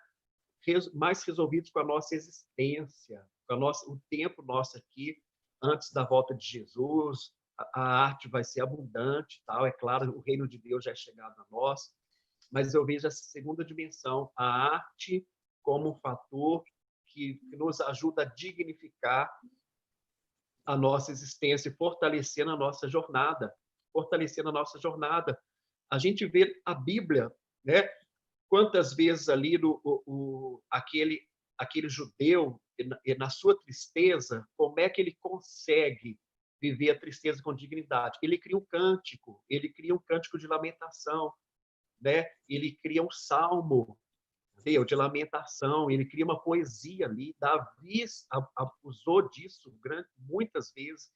[SPEAKER 5] mais resolvidos com a nossa existência, com o tempo nosso aqui, antes da volta de Jesus. A arte vai ser abundante, tal. É claro, o reino de Deus já é chegado a nós, mas eu vejo essa segunda dimensão, a arte como um fator que nos ajuda a dignificar a nossa existência e fortalecendo a nossa jornada. A gente vê a Bíblia, né? Quantas vezes ali aquele judeu, na sua tristeza, como é que ele consegue viver a tristeza com dignidade? Ele cria um cântico de lamentação, né? Ele cria um salmo de lamentação, ele cria uma poesia ali. Davi abusou disso muitas vezes.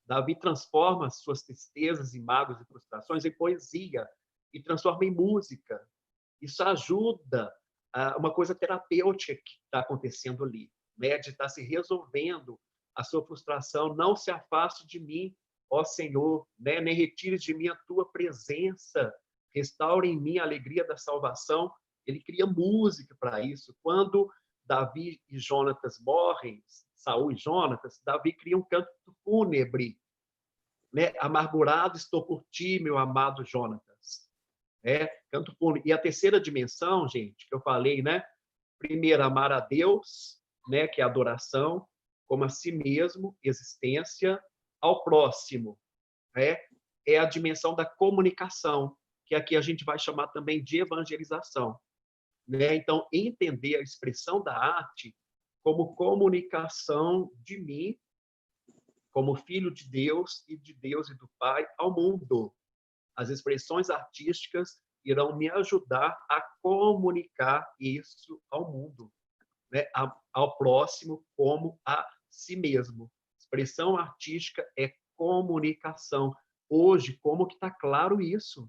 [SPEAKER 5] Davi transforma suas tristezas e mágoas e frustrações em poesia e transforma em música. Isso ajuda uma coisa terapêutica que está acontecendo ali, né? De estar se resolvendo a sua frustração. Não se afaste de mim, ó Senhor, né? Nem retire de mim a tua presença. Restaure em mim a alegria da salvação. Ele cria música para isso. Quando Davi e Jonatas morrem, Saul e Jonatas, Davi cria um canto fúnebre, né? Amargurado estou por ti, meu amado Jonatas. Canto fundo. E a terceira dimensão, gente, que eu falei, né? Primeiro, amar a Deus, né? Que é adoração, como a si mesmo, existência, ao próximo, né? É a dimensão da comunicação, que aqui a gente vai chamar também de evangelização, né? Então, entender a expressão da arte como comunicação de mim, como filho de Deus e do Pai ao mundo. As expressões artísticas irão me ajudar a comunicar isso ao mundo, né? Ao próximo como a si mesmo. Expressão artística é comunicação. Hoje, como que está claro isso?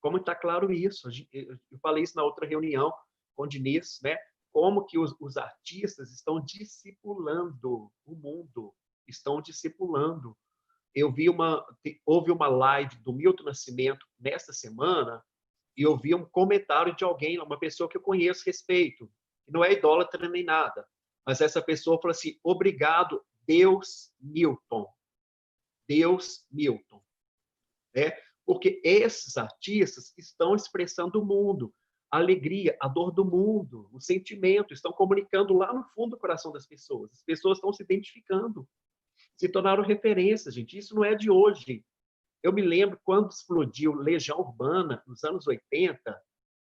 [SPEAKER 5] Como está claro isso? Eu falei isso na outra reunião com o Diniz, né? Como que os artistas estão discipulando o mundo, estão discipulando. Houve uma live do Milton Nascimento nesta semana e eu vi um comentário de alguém, uma pessoa que eu conheço, respeito, que não é idólatra nem nada, mas essa pessoa falou assim: obrigado, Deus Milton. Deus Milton. Porque esses artistas estão expressando o mundo, a alegria, a dor do mundo, o sentimento, estão comunicando lá no fundo do coração das pessoas. As pessoas estão se identificando, se tornaram referências, gente. Isso não é de hoje. Eu me lembro quando explodiu Legião Urbana, nos anos 80,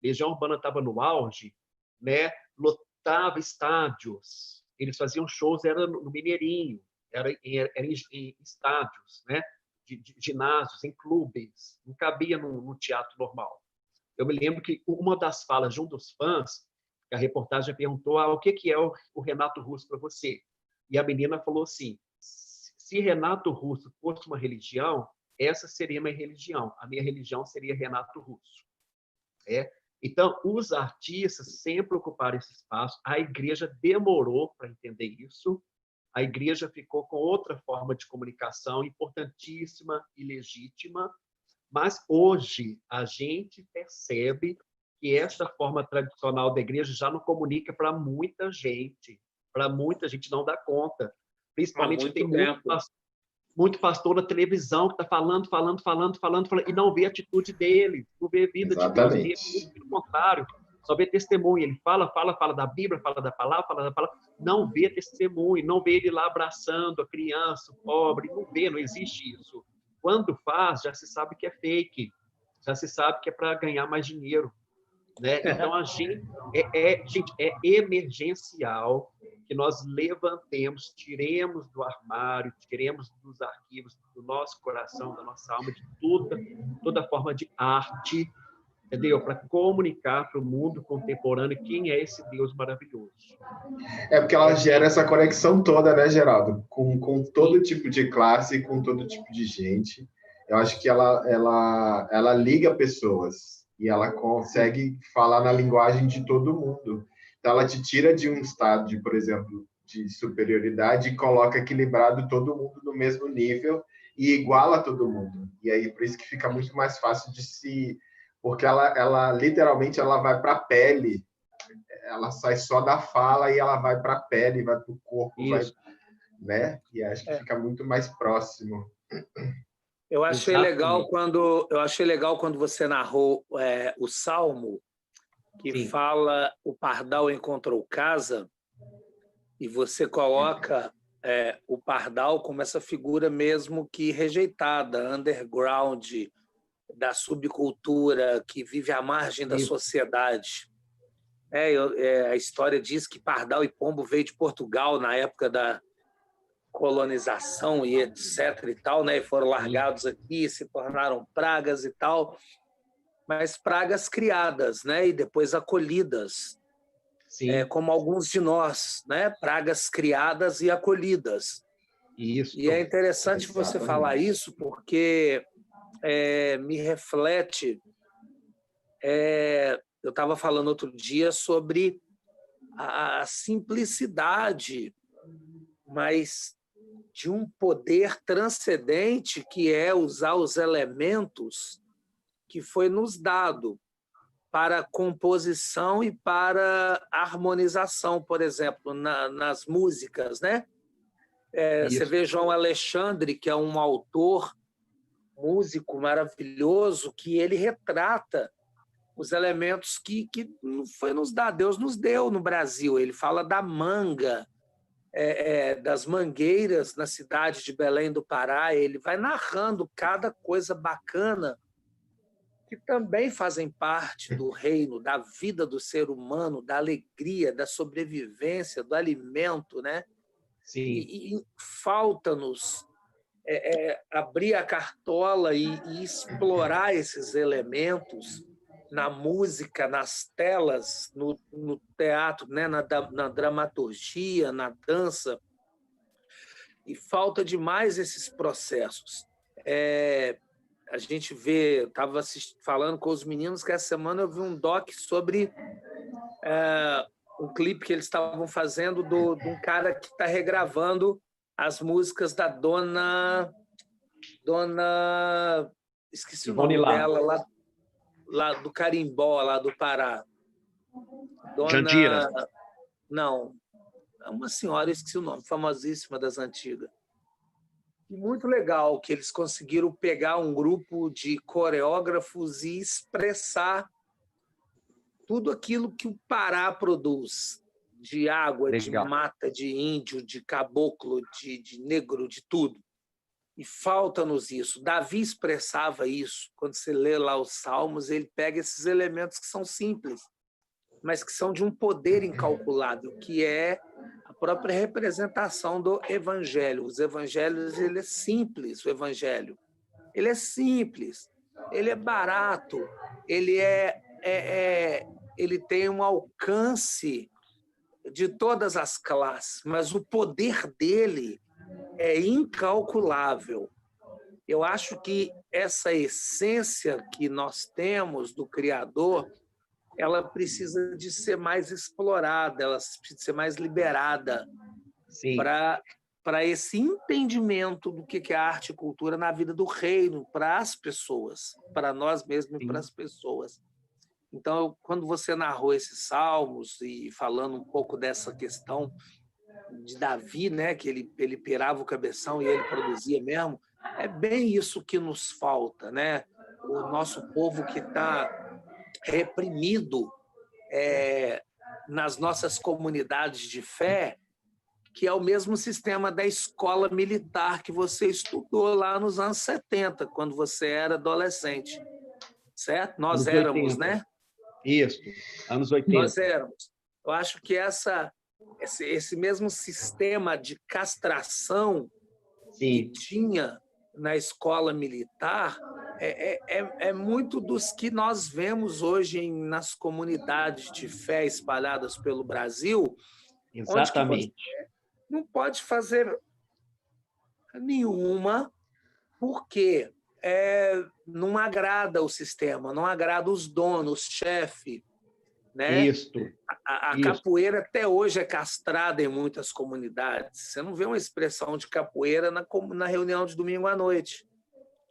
[SPEAKER 5] Legião Urbana estava no auge, né? Lotava estádios, eles faziam shows, era no Mineirinho, era em estádios, né? De ginásios, em clubes, não cabia no teatro normal. Eu me lembro que uma das falas de um dos fãs, a reportagem perguntou: o que é o Renato Russo para você? E a menina falou assim: se Renato Russo fosse uma religião, essa seria minha religião. A minha religião seria Renato Russo. Então, os artistas sempre ocuparam esse espaço. A igreja demorou para entender isso. A igreja ficou com outra forma de comunicação importantíssima e legítima, mas hoje a gente percebe que essa forma tradicional da igreja já não comunica para muita gente. Para muita gente não dá conta. Principalmente tem muito pastor na televisão que está falando, e não vê a atitude dele, não vê a vida
[SPEAKER 4] Exatamente.
[SPEAKER 5] de Deus, pelo contrário, só vê testemunho. Ele fala da Bíblia, fala da palavra, não vê testemunho, não vê ele lá abraçando a criança, o pobre, não vê, não existe isso. Quando faz, já se sabe que é fake, já se sabe que é para ganhar mais dinheiro, né? Então, a gente é emergencial que nós levantemos, tiremos do armário, tiremos dos arquivos do nosso coração, da nossa alma, de toda forma de arte, entendeu? Para comunicar para o mundo contemporâneo quem é esse Deus maravilhoso.
[SPEAKER 4] Porque ela gera essa conexão toda, né, Geraldo? Com todo tipo de classe, com todo tipo de gente. Eu acho que ela liga pessoas e ela consegue falar na linguagem de todo mundo. Então, ela te tira de um estado, por exemplo, de superioridade e coloca equilibrado todo mundo no mesmo nível e iguala todo mundo. E aí, por isso que fica muito mais fácil de se... Porque ela literalmente, ela vai para a pele. Ela sai só da fala e ela vai para a pele, vai para o corpo, né? E acho que fica muito mais próximo.
[SPEAKER 2] Eu achei legal quando você narrou o Salmo, que fala o pardal encontrou casa, e você coloca o pardal como essa figura mesmo que rejeitada, underground, da subcultura, que vive à margem da sociedade. A história diz que pardal e pombo veio de Portugal na época da colonização e etc. e tal, né? E foram largados aqui, se tornaram pragas e tal, mas pragas criadas, né? E depois acolhidas, como alguns de nós, né? Pragas criadas e acolhidas.
[SPEAKER 5] Isso.
[SPEAKER 2] E é interessante você falar isso, porque me reflete. Eu estava falando outro dia sobre a simplicidade, mas de um poder transcendente, que é usar os elementos que foi nos dado para composição e para harmonização, por exemplo, nas músicas, né? Você vê João Alexandre, que é um autor músico maravilhoso que ele retrata os elementos que não foi nos dar, Deus nos deu no Brasil. Ele fala da manga, das mangueiras na cidade de Belém do Pará. Ele vai narrando cada coisa bacana que também fazem parte do reino, da vida do ser humano, da alegria, da sobrevivência, do alimento, né?
[SPEAKER 5] Sim.
[SPEAKER 2] E falta-nos abrir a cartola e explorar esses elementos na música, nas telas, no teatro, né? na dramaturgia, na dança. E falta demais esses processos. A gente vê, estava falando com os meninos que essa semana eu vi um doc sobre um clipe que eles estavam fazendo de um cara que está regravando as músicas da dona esqueci o nome dela, lá do Carimbó, lá do Pará.
[SPEAKER 5] Jandira.
[SPEAKER 2] Não, é uma senhora, esqueci o nome, famosíssima das antigas. E muito legal que eles conseguiram pegar um grupo de coreógrafos e expressar tudo aquilo que o Pará produz, de água,
[SPEAKER 5] legal.
[SPEAKER 2] De mata, de índio, de caboclo, de negro, de tudo. E falta-nos isso. Davi expressava isso. Quando você lê lá os Salmos, ele pega esses elementos que são simples, mas que são de um poder incalculável, que é a própria representação do Evangelho. Os Evangelhos, ele é simples, o Evangelho. Ele é simples, ele é barato, ele ele tem um alcance de todas as classes, mas o poder dele é incalculável. Eu acho que essa essência que nós temos do Criador, ela precisa de ser mais explorada, ela precisa ser mais liberada para esse entendimento do que é arte e cultura na vida do reino, para as pessoas, para nós mesmos e para as pessoas. Então, quando você narrou esses salmos e falando um pouco dessa questão de Davi, né, que ele pirava o cabeção e ele produzia mesmo, é bem isso que nos falta, né? O nosso povo que está reprimido nas nossas comunidades de fé, que é o mesmo sistema da escola militar que você estudou lá nos anos 70, quando você era adolescente, certo? Nós éramos, 80. Né?
[SPEAKER 5] Isso, anos 80.
[SPEAKER 2] Nós éramos. Eu acho que esse mesmo sistema de castração que tinha na escola militar é muito dos que nós vemos hoje nas comunidades de fé espalhadas pelo Brasil.
[SPEAKER 5] Exatamente.
[SPEAKER 2] Onde não pode fazer nenhuma, porque não agrada o sistema, não agrada os donos, chefe. Né? A capoeira até hoje é castrada em muitas comunidades. Você não vê uma expressão de capoeira na reunião de domingo à noite.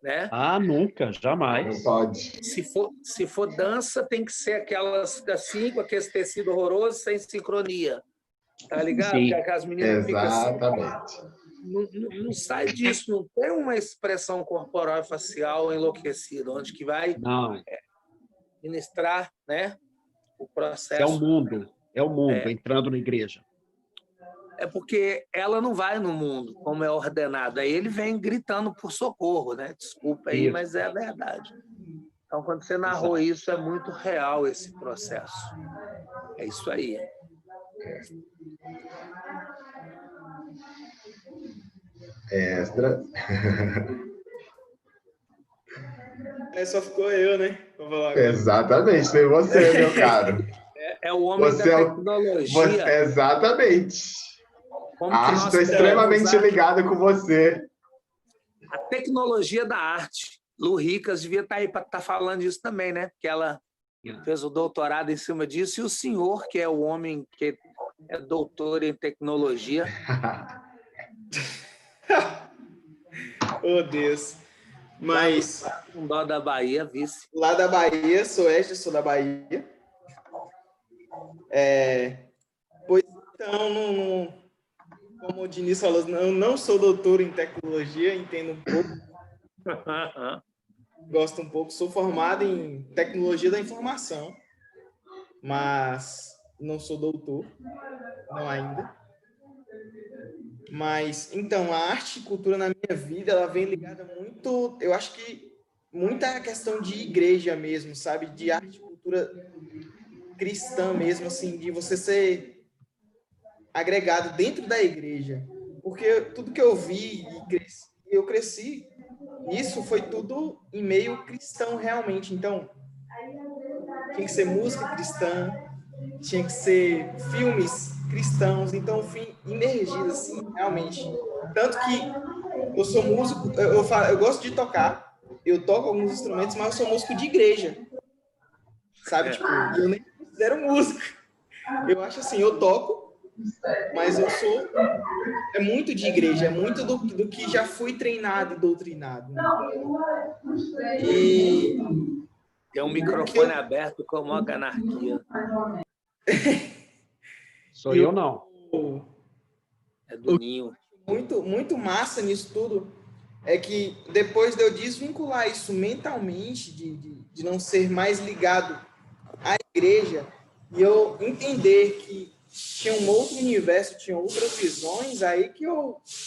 [SPEAKER 2] Né?
[SPEAKER 5] Ah, nunca, jamais.
[SPEAKER 4] Não pode.
[SPEAKER 2] Se for dança, tem que ser aquelas assim, com aquele tecido horroroso, sem sincronia. Tá ligado?
[SPEAKER 5] Sim.
[SPEAKER 2] Que as meninas
[SPEAKER 4] Exatamente.
[SPEAKER 2] ficam assim. Não sai disso, não tem uma expressão corporal e facial enlouquecida, onde que vai ministrar, né, o processo.
[SPEAKER 5] É o mundo entrando na igreja.
[SPEAKER 2] É porque ela não vai no mundo como é ordenado. Aí ele vem gritando por socorro, né? Desculpa aí, mas é a verdade. Então, quando você narrou isso, é muito real esse processo. É isso aí.
[SPEAKER 7] Só ficou eu, né?
[SPEAKER 4] Exatamente, foi você, meu caro.
[SPEAKER 2] É o homem da tecnologia.
[SPEAKER 4] Exatamente. A arte está extremamente ligada com você.
[SPEAKER 2] A tecnologia da arte. Lu Ricas devia estar aí para estar falando disso também, né? Porque ela fez o doutorado em cima disso, e o senhor, que é o homem que é doutor em tecnologia.
[SPEAKER 7] Oh, Deus. Mas...
[SPEAKER 2] Um dó da Bahia, vice.
[SPEAKER 7] Lá da Bahia, sou da Bahia. Pois então, como o Diniz falou, eu não sou doutor em tecnologia, entendo um pouco. Gosto um pouco. Sou formado em tecnologia da informação, mas não sou doutor, não ainda. Mas, então, a arte e cultura na minha vida, ela vem ligada muito, eu acho que muita questão de igreja mesmo, sabe? De arte e cultura cristã mesmo, assim, de você ser agregado dentro da igreja. Porque tudo que eu vi e eu cresci, isso foi tudo em meio cristão realmente. Então, tinha que ser música cristã, tinha que ser filmes cristãos, então eu fui imergido, assim, realmente. Tanto que eu sou músico, eu gosto de tocar, eu toco alguns instrumentos, mas eu sou músico de igreja, sabe? Tipo, eu nem me considero músico. Eu acho assim, eu toco, mas eu sou... É muito de igreja, é muito do que já fui treinado e doutrinado. Né? E...
[SPEAKER 2] Tem um microfone aberto com uma anarquia.
[SPEAKER 5] Sou eu, não.
[SPEAKER 2] É do Ninho.
[SPEAKER 7] Muito massa nisso tudo é que depois de eu desvincular isso mentalmente, de não ser mais ligado à igreja, e eu entender que tinha um outro universo, tinha outras visões, aí que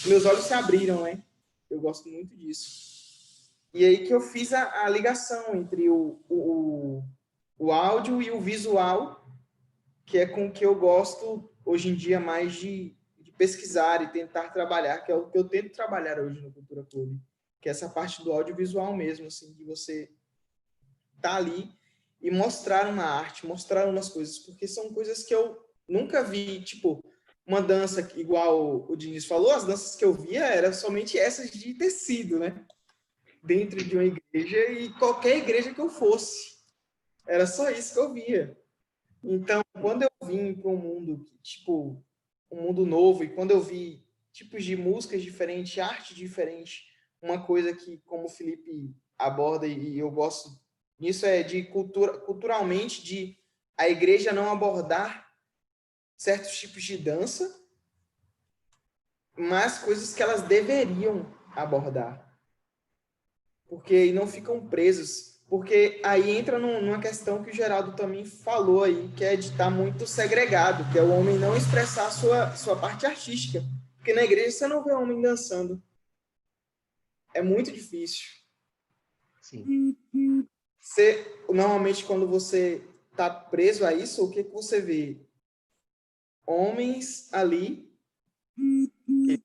[SPEAKER 7] meus olhos se abriram, né? Eu gosto muito disso. E aí que eu fiz a ligação entre o áudio e o visual, que é com que eu gosto hoje em dia mais de pesquisar e tentar trabalhar, que é o que eu tento trabalhar hoje no Cultura Clube, que é essa parte do audiovisual mesmo, assim, de você estar ali e mostrar uma arte, mostrar umas coisas, porque são coisas que eu nunca vi, tipo, uma dança igual o Diniz falou, as danças que eu via eram somente essas de tecido, né? Dentro de uma igreja e qualquer igreja que eu fosse. Era só isso que eu via. Então, quando eu vim para um mundo, tipo, um mundo novo, e quando eu vi tipos de músicas diferentes, arte diferente, uma coisa que, como o Felipe aborda, e eu gosto nisso, é de culturalmente, de a igreja não abordar certos tipos de dança, mas coisas que elas deveriam abordar. Porque aí não ficam presos. Porque aí entra numa questão que o Geraldo também falou aí, que é de estar muito segregado, que é o homem não expressar a sua parte artística. Porque na igreja você não vê homem dançando. É muito difícil.
[SPEAKER 5] Sim.
[SPEAKER 7] Normalmente, quando você está preso a isso, o que você vê? Homens ali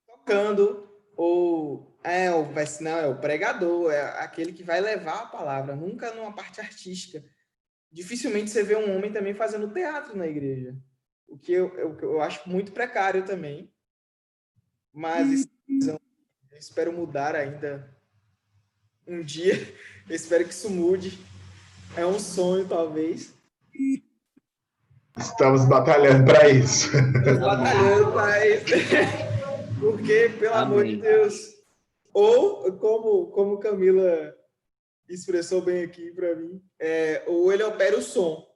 [SPEAKER 7] tocando, ou é o pregador, é aquele que vai levar a palavra, nunca numa parte artística. Dificilmente você vê um homem também fazendo teatro na igreja, o que eu acho muito precário também, mas eu espero mudar ainda um dia, eu espero que isso mude, é um sonho talvez.
[SPEAKER 4] Estamos batalhando para isso.
[SPEAKER 7] Estamos batalhando para isso, porque, pelo amor de Deus, ou como Camila expressou bem aqui para mim, ou ele opera o som.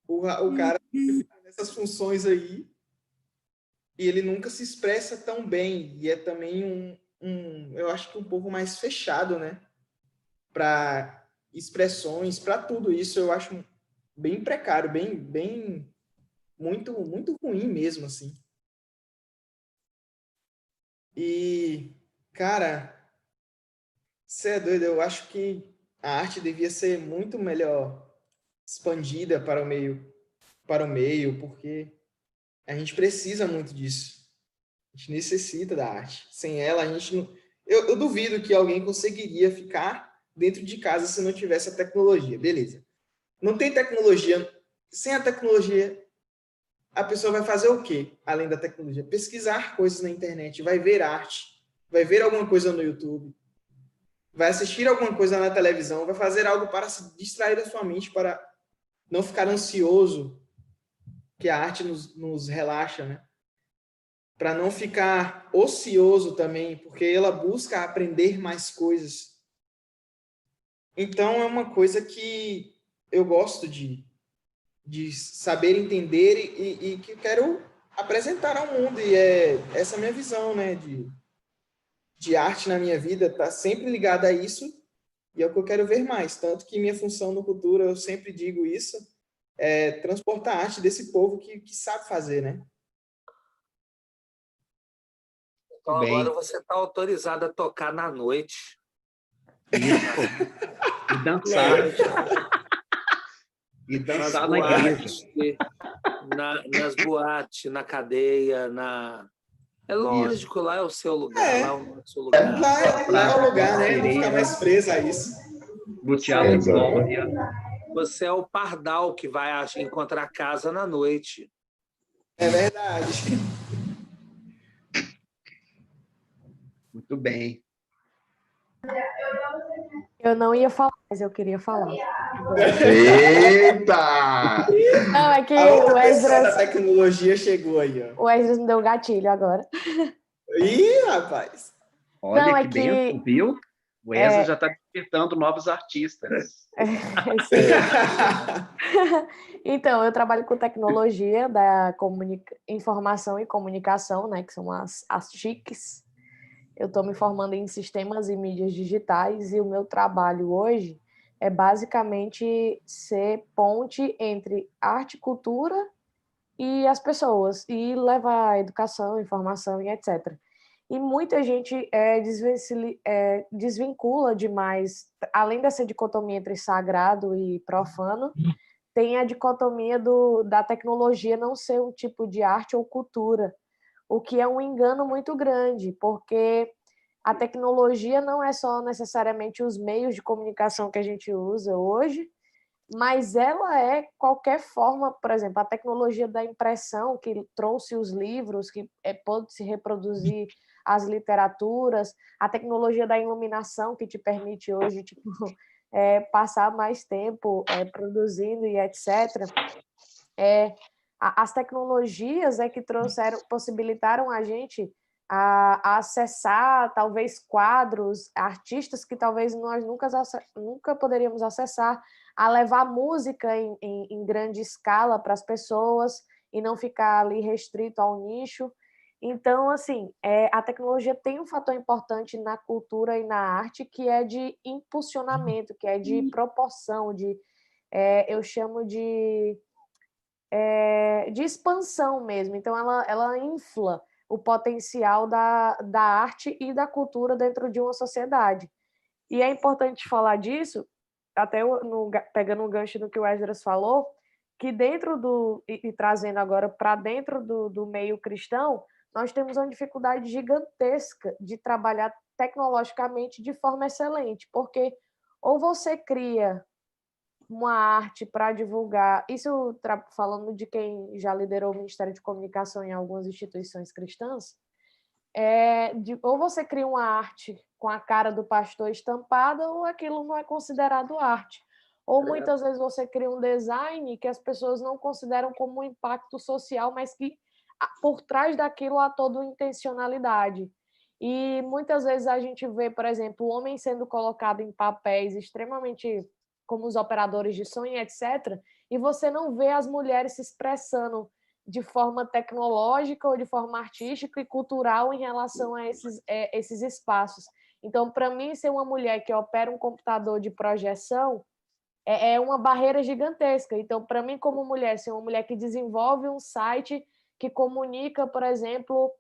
[SPEAKER 7] O cara fica nessas funções aí e ele nunca se expressa tão bem. E é também eu acho que um pouco mais fechado, né? Para expressões, para tudo isso, eu acho bem precário, bem muito ruim mesmo, assim. E, cara, você é doido, eu acho que a arte devia ser muito melhor expandida para o meio, porque a gente precisa muito disso. A gente necessita da arte. Sem ela, a gente não... Eu duvido que alguém conseguiria ficar dentro de casa se não tivesse a tecnologia. Beleza. Não tem tecnologia. Sem a tecnologia, a pessoa vai fazer o quê? Além da tecnologia? Pesquisar coisas na internet, vai ver arte, vai ver alguma coisa no YouTube, vai assistir alguma coisa na televisão, vai fazer algo para se distrair da sua mente, para não ficar ansioso, que a arte nos relaxa, né? Para não ficar ocioso também, porque ela busca aprender mais coisas. Então, é uma coisa que eu gosto de saber entender e que eu quero apresentar ao mundo. E essa é a minha visão, né? de arte na minha vida está sempre ligada a isso, e é o que eu quero ver mais. Tanto que minha função no Cultura, eu sempre digo isso, é transportar a arte desse povo que sabe fazer, né?
[SPEAKER 2] Então
[SPEAKER 5] Bem.
[SPEAKER 2] agora você está autorizado a tocar na noite.
[SPEAKER 5] Isso. E dançar. E
[SPEAKER 2] Nas
[SPEAKER 5] dançar na igreja.
[SPEAKER 2] boates, nas boates, na cadeia, É lógico, lá é o seu lugar, lá é o nosso lugar.
[SPEAKER 7] Lá é o lugar, né? Não ficar mais presa a isso.
[SPEAKER 5] No Teatro Glória.
[SPEAKER 2] Você é o pardal que vai encontrar casa na noite.
[SPEAKER 7] É verdade.
[SPEAKER 5] Muito bem.
[SPEAKER 1] Eu não ia falar, mas eu queria falar.
[SPEAKER 4] Eita!
[SPEAKER 1] Não, é que
[SPEAKER 7] A outra
[SPEAKER 1] o
[SPEAKER 7] pessoa da
[SPEAKER 1] Esdras,
[SPEAKER 7] tecnologia chegou aí, ó.
[SPEAKER 1] o Esdras me deu um gatilho agora.
[SPEAKER 7] Ih, rapaz!
[SPEAKER 5] Olha
[SPEAKER 1] Não, é
[SPEAKER 5] que
[SPEAKER 1] que-
[SPEAKER 5] bem, viu? O Ezra já está despertando novos artistas.
[SPEAKER 1] Isso aí. Então, eu trabalho com tecnologia da informação e comunicação, né, que são as TICs. Eu estou me formando em sistemas e mídias digitais e o meu trabalho hoje é basicamente ser ponte entre arte e cultura e as pessoas, e levar educação, informação e etc. E muita gente desvincula demais, além dessa dicotomia entre sagrado e profano, tem a dicotomia da tecnologia não ser um tipo de arte ou cultura, o que é um engano muito grande, porque a tecnologia não é só necessariamente os meios de comunicação que a gente usa hoje, mas ela é qualquer forma, por exemplo, a tecnologia da impressão que trouxe os livros, que pôde se reproduzir as literaturas, a tecnologia da iluminação que te permite hoje tipo, passar mais tempo produzindo e etc. As tecnologias que possibilitaram a gente a acessar talvez quadros, artistas que talvez nós nunca poderíamos acessar, a levar música em grande escala para as pessoas e não ficar ali restrito ao nicho. Então, assim, a tecnologia tem um fator importante na cultura e na arte que é de impulsionamento, que é de proporção, eu chamo de expansão mesmo. Então, ela infla o potencial da arte e da cultura dentro de uma sociedade. E é importante falar disso, até pegando um gancho no que o Esdras falou, que dentro e trazendo agora para dentro do meio cristão, nós temos uma dificuldade gigantesca de trabalhar tecnologicamente de forma excelente, porque ou você cria uma arte para divulgar, isso falando de quem já liderou o Ministério de Comunicação em algumas instituições cristãs, ou você cria uma arte com a cara do pastor estampada, ou aquilo não é considerado arte. Ou muitas vezes você cria um design que as pessoas não consideram como um impacto social, mas que por trás daquilo há toda uma intencionalidade. E muitas vezes a gente vê, por exemplo, o homem sendo colocado em papéis extremamente como os operadores de som e etc., e você não vê as mulheres se expressando de forma tecnológica ou de forma artística e cultural em relação a esses espaços. Então, para mim, ser uma mulher que opera um computador de projeção é uma barreira gigantesca. Então, para mim, como mulher, ser uma mulher que desenvolve um site que comunica, por exemplo,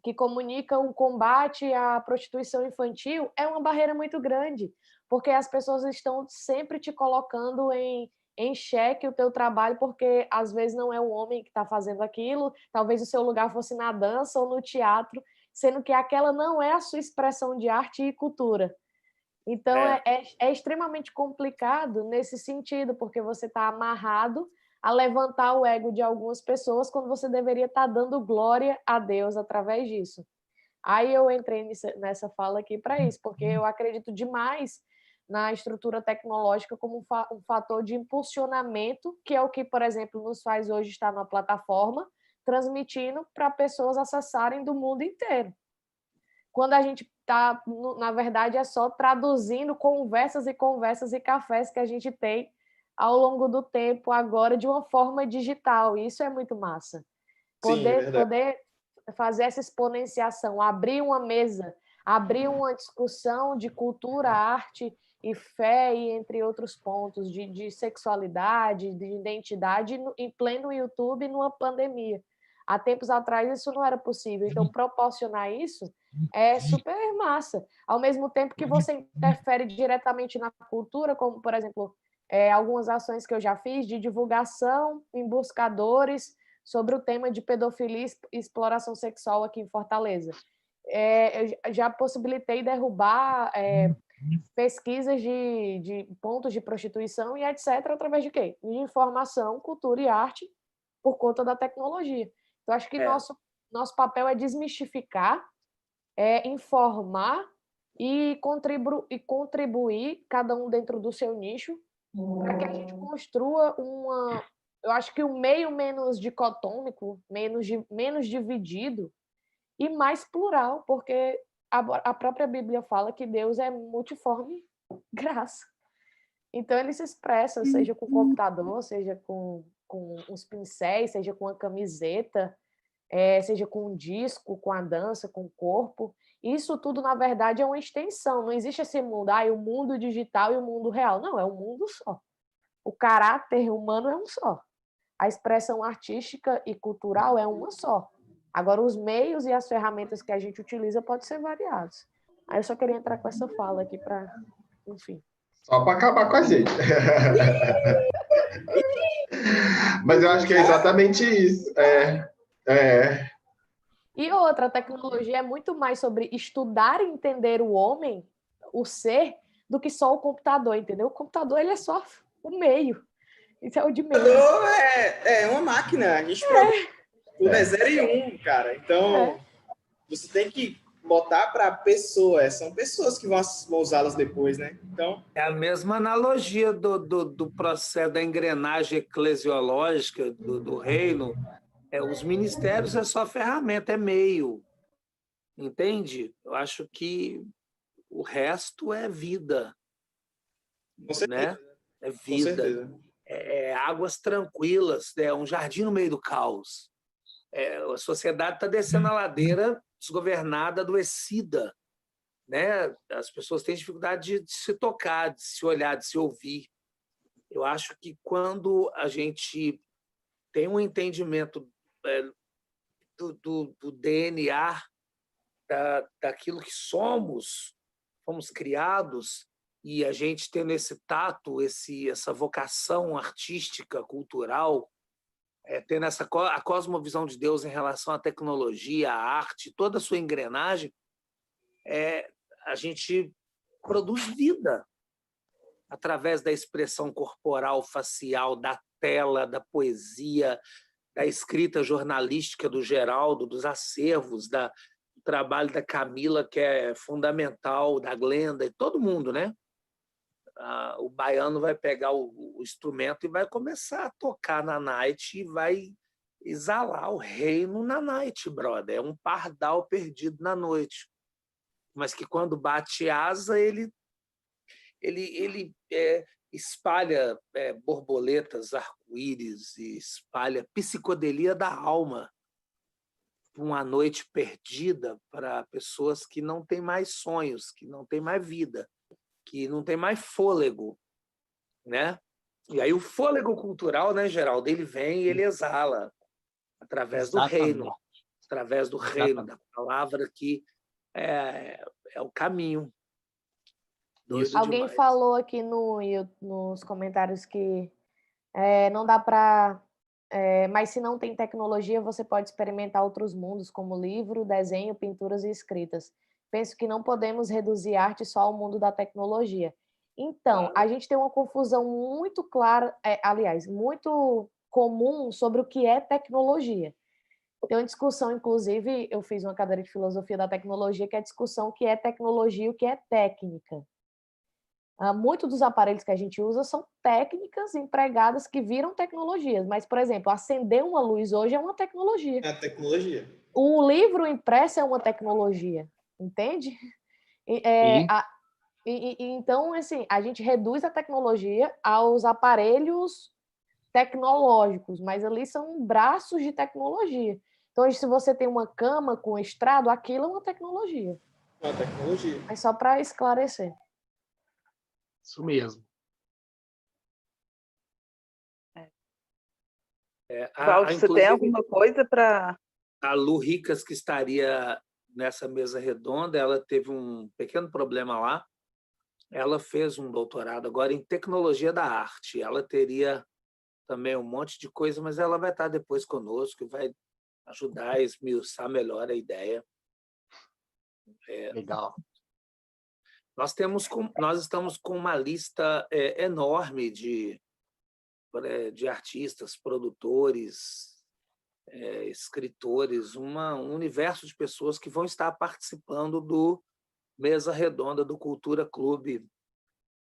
[SPEAKER 1] que comunica um combate à prostituição infantil, é uma barreira muito grande, porque as pessoas estão sempre te colocando em xeque o teu trabalho, porque às vezes não é o homem que está fazendo aquilo, talvez o seu lugar fosse na dança ou no teatro, sendo que aquela não é a sua expressão de arte e cultura. Então, é extremamente complicado nesse sentido, porque você está amarrado a levantar o ego de algumas pessoas quando você deveria estar dando glória a Deus através disso. Aí eu entrei nessa fala aqui para isso, porque eu acredito demais na estrutura tecnológica como um fator de impulsionamento, que é o que, por exemplo, nos faz hoje estar na plataforma, transmitindo para pessoas acessarem do mundo inteiro. Quando a gente está, na verdade, é só traduzindo conversas e conversas e cafés que a gente tem ao longo do tempo agora de uma forma digital. E isso é muito massa.
[SPEAKER 7] Sim, é verdade.
[SPEAKER 1] Poder fazer essa exponenciação, abrir uma mesa, abrir uma discussão de cultura, arte e fé, e entre outros pontos, de sexualidade, de identidade, em pleno YouTube, numa pandemia. Há tempos atrás isso não era possível, então proporcionar isso é super massa. Ao mesmo tempo que você interfere diretamente na cultura, como, por exemplo, algumas ações que eu já fiz de divulgação em buscadores sobre o tema de pedofilia e exploração sexual aqui em Fortaleza. Eu já possibilitei derrubar pesquisas de pontos de prostituição e etc. através de quê? De informação, cultura e arte por conta da tecnologia. Então, acho que nosso papel é desmistificar, informar e contribuir, cada um dentro do seu nicho, para que a gente construa eu acho que um meio menos dicotômico, menos dividido e mais plural, porque a própria Bíblia fala que Deus é multiforme graça. Então, ele se expressa, seja com computador, seja com os pincéis, seja com a camiseta, seja com um disco, com a dança, com o corpo. Isso tudo, na verdade, é uma extensão. Não existe esse mundo, o mundo digital e o mundo real. Não, é um mundo só. O caráter humano é um só. A expressão artística e cultural é uma só. Agora, os meios e as ferramentas que a gente utiliza podem ser variados. Aí eu só queria entrar com essa fala aqui para, enfim.
[SPEAKER 4] Só para acabar com a gente. Mas eu acho que é exatamente isso.
[SPEAKER 1] E outra, a tecnologia é muito mais sobre estudar e entender o homem, o ser, do que só o computador, entendeu? O computador, ele é só o meio. Isso é o de meio.
[SPEAKER 7] O computador é uma máquina. A gente produz tudo é 0 e 1, cara. Então, você tem que botar para pessoas. São pessoas que vão usá-las depois, né? Então,
[SPEAKER 2] é a mesma analogia do processo da engrenagem eclesiológica do reino. Os ministérios é só ferramenta, é meio. Entende? Eu acho que o resto é vida.
[SPEAKER 7] com certeza.
[SPEAKER 2] Né? É vida.
[SPEAKER 7] Com certeza.
[SPEAKER 2] Águas tranquilas, é um jardim no meio do caos. A sociedade está descendo a ladeira desgovernada, adoecida. Né? As pessoas têm dificuldade de se tocar, de se olhar, de se ouvir. Eu acho que quando a gente tem um entendimento do DNA, daquilo que somos, fomos criados, e a gente tendo esse tato, essa vocação artística, cultural, tendo a cosmovisão de Deus em relação à tecnologia, à arte, toda a sua engrenagem, a gente produz vida através da expressão corporal, facial, da tela, da poesia, da escrita jornalística do Geraldo, dos acervos, do trabalho da Camila, que é fundamental, da Glenda, e todo mundo, né? O baiano vai pegar o instrumento e vai começar a tocar na night e vai exalar o reino na night, brother. É um pardal perdido na noite. Mas que quando bate asa, ele espalha borboletas, arco-íris, e espalha psicodelia da alma. Uma noite perdida para pessoas que não têm mais sonhos, que não têm mais vida, que não tem mais fôlego, né? E aí o fôlego cultural, né, Geraldo, ele vem e ele exala através do reino, através do reino, da palavra que é o caminho.
[SPEAKER 1] Alguém
[SPEAKER 2] demais.
[SPEAKER 1] falou aqui nos comentários que não dá para... mas se não tem tecnologia, você pode experimentar outros mundos, como livro, desenho, pinturas e escritas. Penso que não podemos reduzir arte só ao mundo da tecnologia. Então, a gente tem uma confusão muito clara, aliás, muito comum sobre o que é tecnologia. Tem uma discussão, inclusive, eu fiz uma cadeira de filosofia da tecnologia, que é a discussão o que é tecnologia e o que é técnica. Muitos dos aparelhos que a gente usa são técnicas empregadas que viram tecnologias, mas, por exemplo, acender uma luz hoje é uma tecnologia.
[SPEAKER 7] É a tecnologia.
[SPEAKER 1] O livro impresso é uma tecnologia. Entende? Então, assim, a gente reduz a tecnologia aos aparelhos tecnológicos, mas ali são braços de tecnologia. Então, hoje, se você tem uma cama com estrado, aquilo é uma tecnologia.
[SPEAKER 7] Uma tecnologia.
[SPEAKER 1] É só para esclarecer.
[SPEAKER 5] Isso mesmo.
[SPEAKER 3] Valdir, você tem alguma coisa para...
[SPEAKER 2] A Lu Ricas, que estaria nessa mesa redonda, ela teve um pequeno problema lá. Ela fez um doutorado agora em tecnologia da arte. Ela teria também um monte de coisa, mas ela vai estar depois conosco e vai ajudar a esmiuçar melhor a ideia.
[SPEAKER 5] Legal.
[SPEAKER 2] Nós estamos com uma lista enorme de artistas, produtores, escritores, um universo de pessoas que vão estar participando do Mesa Redonda do Cultura Clube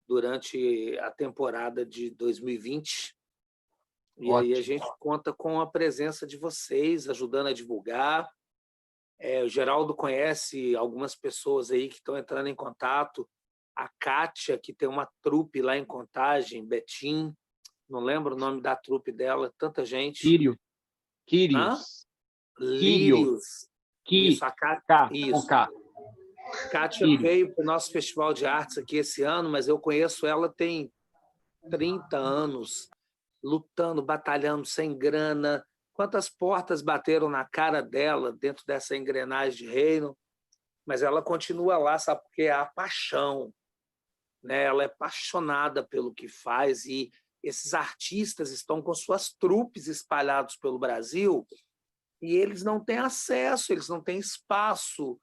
[SPEAKER 2] durante a temporada de 2020. E aí a gente conta com a presença de vocês, ajudando a divulgar. O Geraldo conhece algumas pessoas aí que estão entrando em contato. A Kátia, que tem uma trupe lá em Contagem, Betim, não lembro o nome da trupe dela, tanta gente.
[SPEAKER 5] Quírios.
[SPEAKER 2] Lírios. Isso, a Kátia. Isso. Kátia veio para o nosso Festival de Artes aqui esse ano, mas eu conheço ela tem 30 anos, lutando, batalhando, sem grana. Quantas portas bateram na cara dela dentro dessa engrenagem de reino, mas ela continua lá, sabe, porque é a paixão, né? Ela é apaixonada pelo que faz e esses artistas estão com suas trupes espalhados pelo Brasil e eles não têm acesso, eles não têm espaço,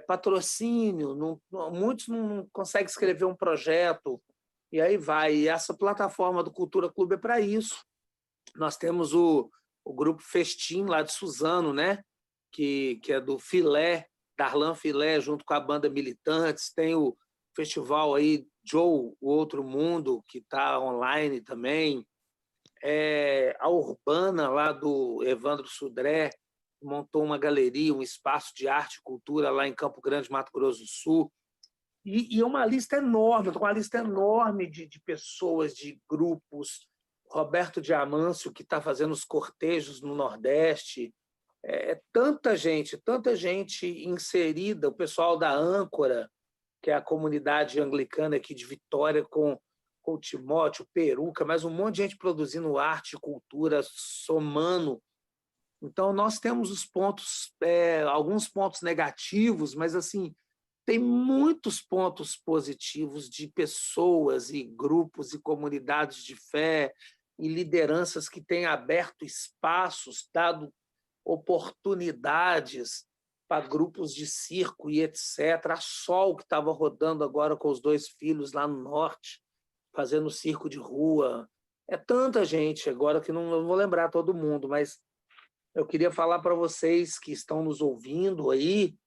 [SPEAKER 2] patrocínio, muitos não conseguem escrever um projeto, e aí vai. E essa plataforma do Cultura Clube é para isso. Nós temos o grupo Festim, lá de Suzano, né? que é do Filé, Darlan Filé, junto com a banda Militantes. Tem o festival aí, Joe, o Outro Mundo, que está online também. A Urbana, lá do Evandro Sudré, montou uma galeria, um espaço de arte e cultura lá em Campo Grande, Mato Grosso do Sul. E uma lista enorme, uma lista enorme de pessoas, de grupos. Roberto Diamâncio, que está fazendo os cortejos no Nordeste. Tanta gente inserida, o pessoal da Âncora, que é a comunidade anglicana aqui de Vitória, com o Timóteo, Peruca, mas um monte de gente produzindo arte e cultura, somando. Então, nós temos os pontos, alguns pontos negativos, mas assim tem muitos pontos positivos de pessoas e grupos e comunidades de fé e lideranças que têm aberto espaços, dado oportunidades para grupos de circo e etc. A Sol, que estava rodando agora com os 2 filhos lá no norte, fazendo circo de rua. É tanta gente agora que não vou lembrar todo mundo, mas eu queria falar para vocês que estão nos ouvindo aí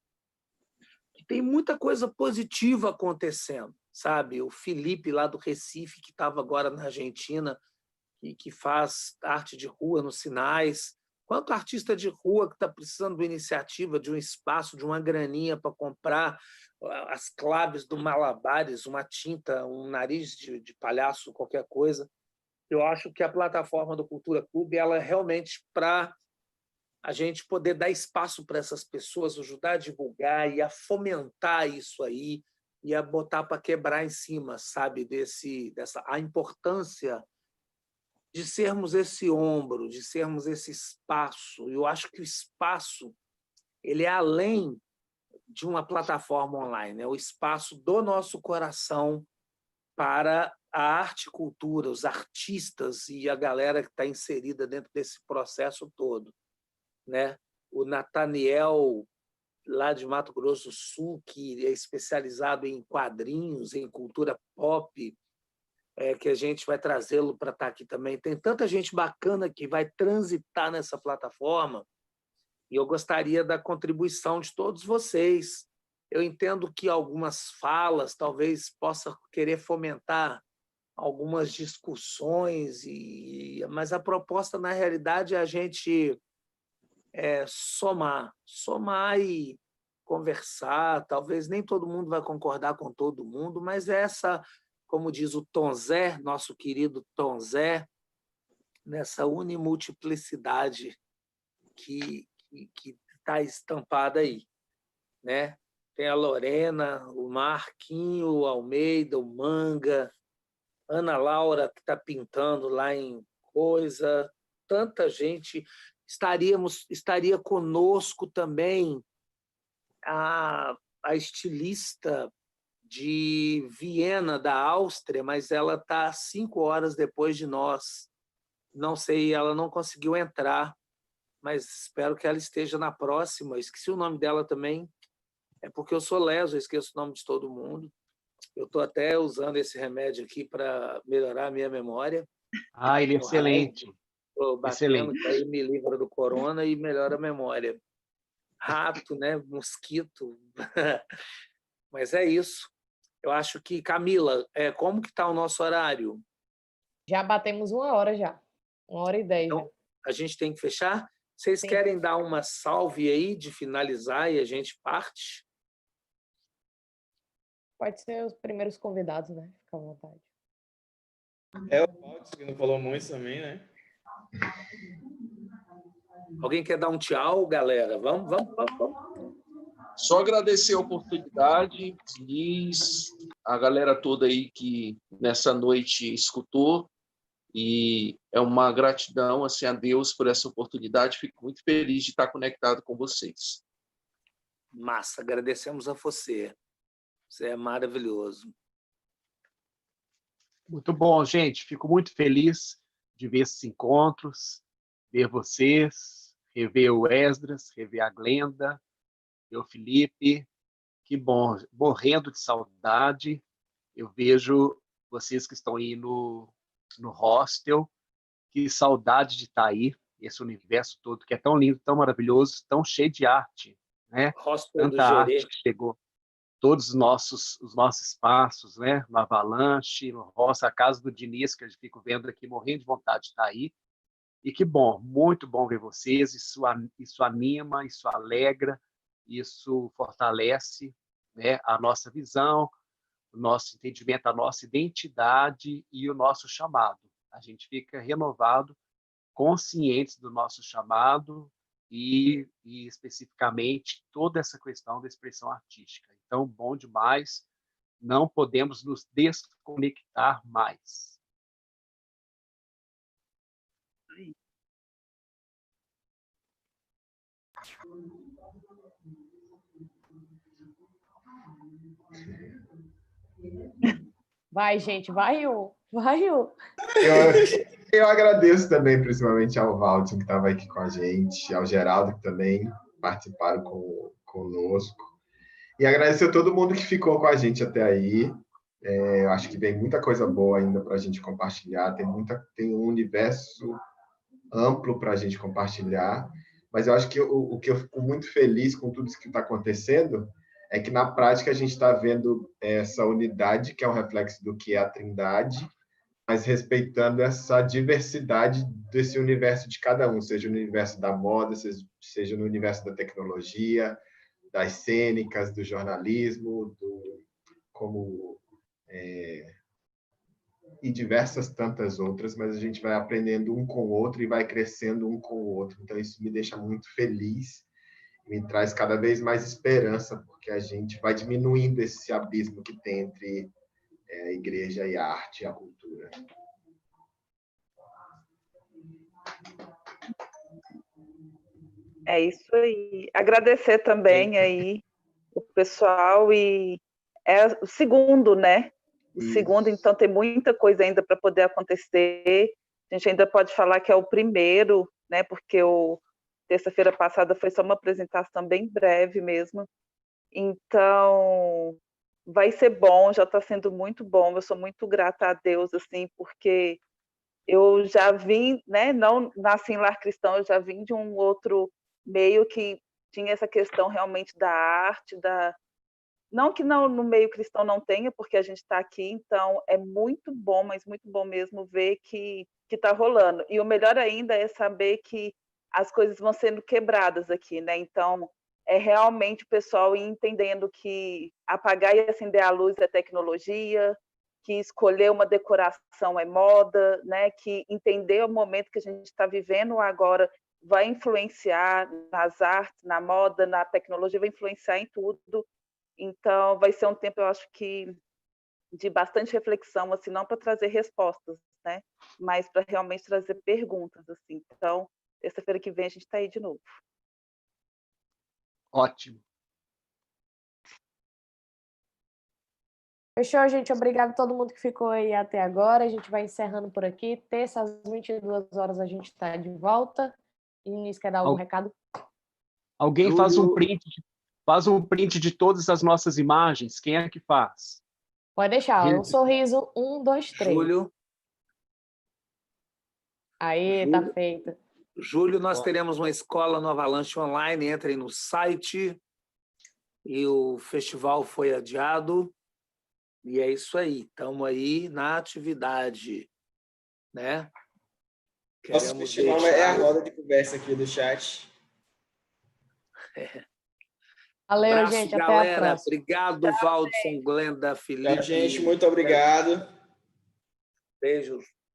[SPEAKER 2] que tem muita coisa positiva acontecendo, sabe? O Felipe, lá do Recife, que estava agora na Argentina, e que faz arte de rua nos Sinais. Quanto artista de rua que está precisando de uma iniciativa, de um espaço, de uma graninha para comprar as claves do Malabares, uma tinta, um nariz de palhaço, qualquer coisa. Eu acho que a plataforma do Cultura Clube ela é realmente para a gente poder dar espaço para essas pessoas, ajudar a divulgar e a fomentar isso aí e a botar para quebrar em cima, sabe, a importância de sermos esse ombro, de sermos esse espaço. Eu acho que o espaço ele é além de uma plataforma online, é o espaço do nosso coração para a arte e cultura, os artistas e a galera que está inserida dentro desse processo todo, né? O Nathaniel, lá de Mato Grosso do Sul, que é especializado em quadrinhos, em cultura pop, que a gente vai trazê-lo para estar aqui também. Tem tanta gente bacana que vai transitar nessa plataforma e eu gostaria da contribuição de todos vocês. Eu entendo que algumas falas talvez possa querer fomentar algumas discussões, mas a proposta, na realidade, é a gente somar e conversar. Talvez nem todo mundo vai concordar com todo mundo, mas essa, como diz o Tom Zé, nosso querido Tom Zé, nessa unimultiplicidade que que está estampada aí, né? Tem a Lorena, o Marquinho, o Almeida, o Manga, Ana Laura, que está pintando lá em coisa, tanta gente. Estaria conosco também a estilista de Viena, da Áustria, mas ela está 5 horas depois de nós. Não sei, ela não conseguiu entrar, mas espero que ela esteja na próxima. Esqueci o nome dela também, é porque eu sou leso, eu esqueço o nome de todo mundo. Eu estou até usando esse remédio aqui para melhorar a minha memória.
[SPEAKER 5] Ele é excelente.
[SPEAKER 2] Estou batendo,
[SPEAKER 5] excelente.
[SPEAKER 2] que aí me livra do corona e melhora a memória. Rato, né? Mosquito. Mas é isso. Eu acho que, Camila, como que está o nosso horário?
[SPEAKER 1] Já batemos 1 hora já. 1h10
[SPEAKER 2] então,
[SPEAKER 1] já.
[SPEAKER 2] A gente tem que fechar? Vocês
[SPEAKER 1] Sim.
[SPEAKER 2] querem dar uma salve aí de finalizar e a gente parte?
[SPEAKER 1] Pode ser os primeiros convidados, né? Fica à vontade.
[SPEAKER 7] O Valdes, que não falou muito também, né?
[SPEAKER 2] Alguém quer dar um tchau, galera? Vamos.
[SPEAKER 6] Só agradecer a oportunidade, Liz, a galera toda aí que nessa noite escutou, e é uma gratidão assim, a Deus por essa oportunidade. Fico muito feliz de estar conectado com vocês.
[SPEAKER 2] Massa, agradecemos a você. Você é maravilhoso.
[SPEAKER 5] Muito bom, gente. Fico muito feliz de ver esses encontros, ver vocês, rever o Esdras, rever a Glenda, ver o Felipe. Que bom, morrendo de saudade. Eu vejo vocês que estão aí no hostel. Que saudade de estar aí, esse universo todo que é tão lindo, tão maravilhoso, tão cheio de arte, né?
[SPEAKER 2] Hostel do
[SPEAKER 5] Tanta arte
[SPEAKER 2] Gerê.
[SPEAKER 5] que chegou. Todos os nossos espaços, né? No Avalanche, no Roça, a casa do Diniz, que eu fico vendo aqui, morrendo de vontade de estar aí. E que bom, muito bom ver vocês. Isso anima, isso alegra, isso fortalece, né, a nossa visão, o nosso entendimento, a nossa identidade e o nosso chamado. A gente fica renovado, conscientes do nosso chamado e especificamente toda essa questão da expressão artística. Então, bom demais, não podemos nos desconectar mais.
[SPEAKER 1] Vai, gente, vai.
[SPEAKER 4] Eu agradeço também, principalmente ao Valdir, que estava aqui com a gente, ao Geraldo, que também participaram conosco. E agradecer a todo mundo que ficou com a gente até aí. Eu acho que vem muita coisa boa ainda para a gente compartilhar, tem um universo amplo para a gente compartilhar, mas eu acho que o que eu fico muito feliz com tudo isso que está acontecendo é que, na prática, a gente está vendo essa unidade, que é um reflexo do que é a Trindade, mas respeitando essa diversidade desse universo de cada um, seja no universo da moda, seja no universo da tecnologia, das cênicas, do jornalismo, e diversas tantas outras, mas a gente vai aprendendo um com o outro e vai crescendo um com o outro. Então, isso me deixa muito feliz, me traz cada vez mais esperança, porque a gente vai diminuindo esse abismo que tem entre a igreja e a arte e a cultura.
[SPEAKER 3] É isso aí. Agradecer também aí o pessoal, e é o segundo, né? O segundo, então tem muita coisa ainda para poder acontecer. A gente ainda pode falar que é o primeiro, né? Porque terça-feira passada foi só uma apresentação bem breve mesmo. Então, vai ser bom, já está sendo muito bom. Eu sou muito grata a Deus, assim, porque eu já vim, né? Não nasci em lar cristão, eu já vim de um outro meio que tinha essa questão realmente da arte, não que não, no meio cristão não tenha, porque a gente está aqui, então é muito bom, mas muito bom mesmo ver que está rolando. E o melhor ainda é saber que as coisas vão sendo quebradas aqui, né? Então, é realmente o pessoal entendendo que apagar e acender a luz é tecnologia, que escolher uma decoração é moda, né? Que entender o momento que a gente está vivendo agora vai influenciar nas artes, na moda, na tecnologia, vai influenciar em tudo. Então, vai ser um tempo, eu acho que, de bastante reflexão, assim, não para trazer respostas, né? Mas para realmente trazer perguntas, assim. Então, terça-feira que vem a gente está aí de novo.
[SPEAKER 5] Ótimo.
[SPEAKER 1] Fechou, gente. Obrigado a todo mundo que ficou aí até agora. A gente vai encerrando por aqui. Terça às 22 horas a gente está de volta. Inês, quer dar algum recado?
[SPEAKER 5] Alguém
[SPEAKER 2] Júlio...
[SPEAKER 5] faz um print de todas as nossas imagens. Quem é que faz?
[SPEAKER 1] Pode deixar. Um sorriso. 1, 2, 3.
[SPEAKER 2] Júlio.
[SPEAKER 1] Aí, tá feito.
[SPEAKER 2] Júlio, nós teremos uma escola no Avalanche Online. Entrem no site. E o festival foi adiado. E é isso aí. Estamos aí na atividade, né?
[SPEAKER 7] Nosso festival é a roda de conversa aqui do chat.
[SPEAKER 1] Valeu,
[SPEAKER 2] abraço,
[SPEAKER 1] gente.
[SPEAKER 2] galera.
[SPEAKER 1] Até a próxima.
[SPEAKER 2] Obrigado, Valdson, Glenda, Felipe.
[SPEAKER 7] Tchau, gente. Muito obrigado.
[SPEAKER 2] Beijos.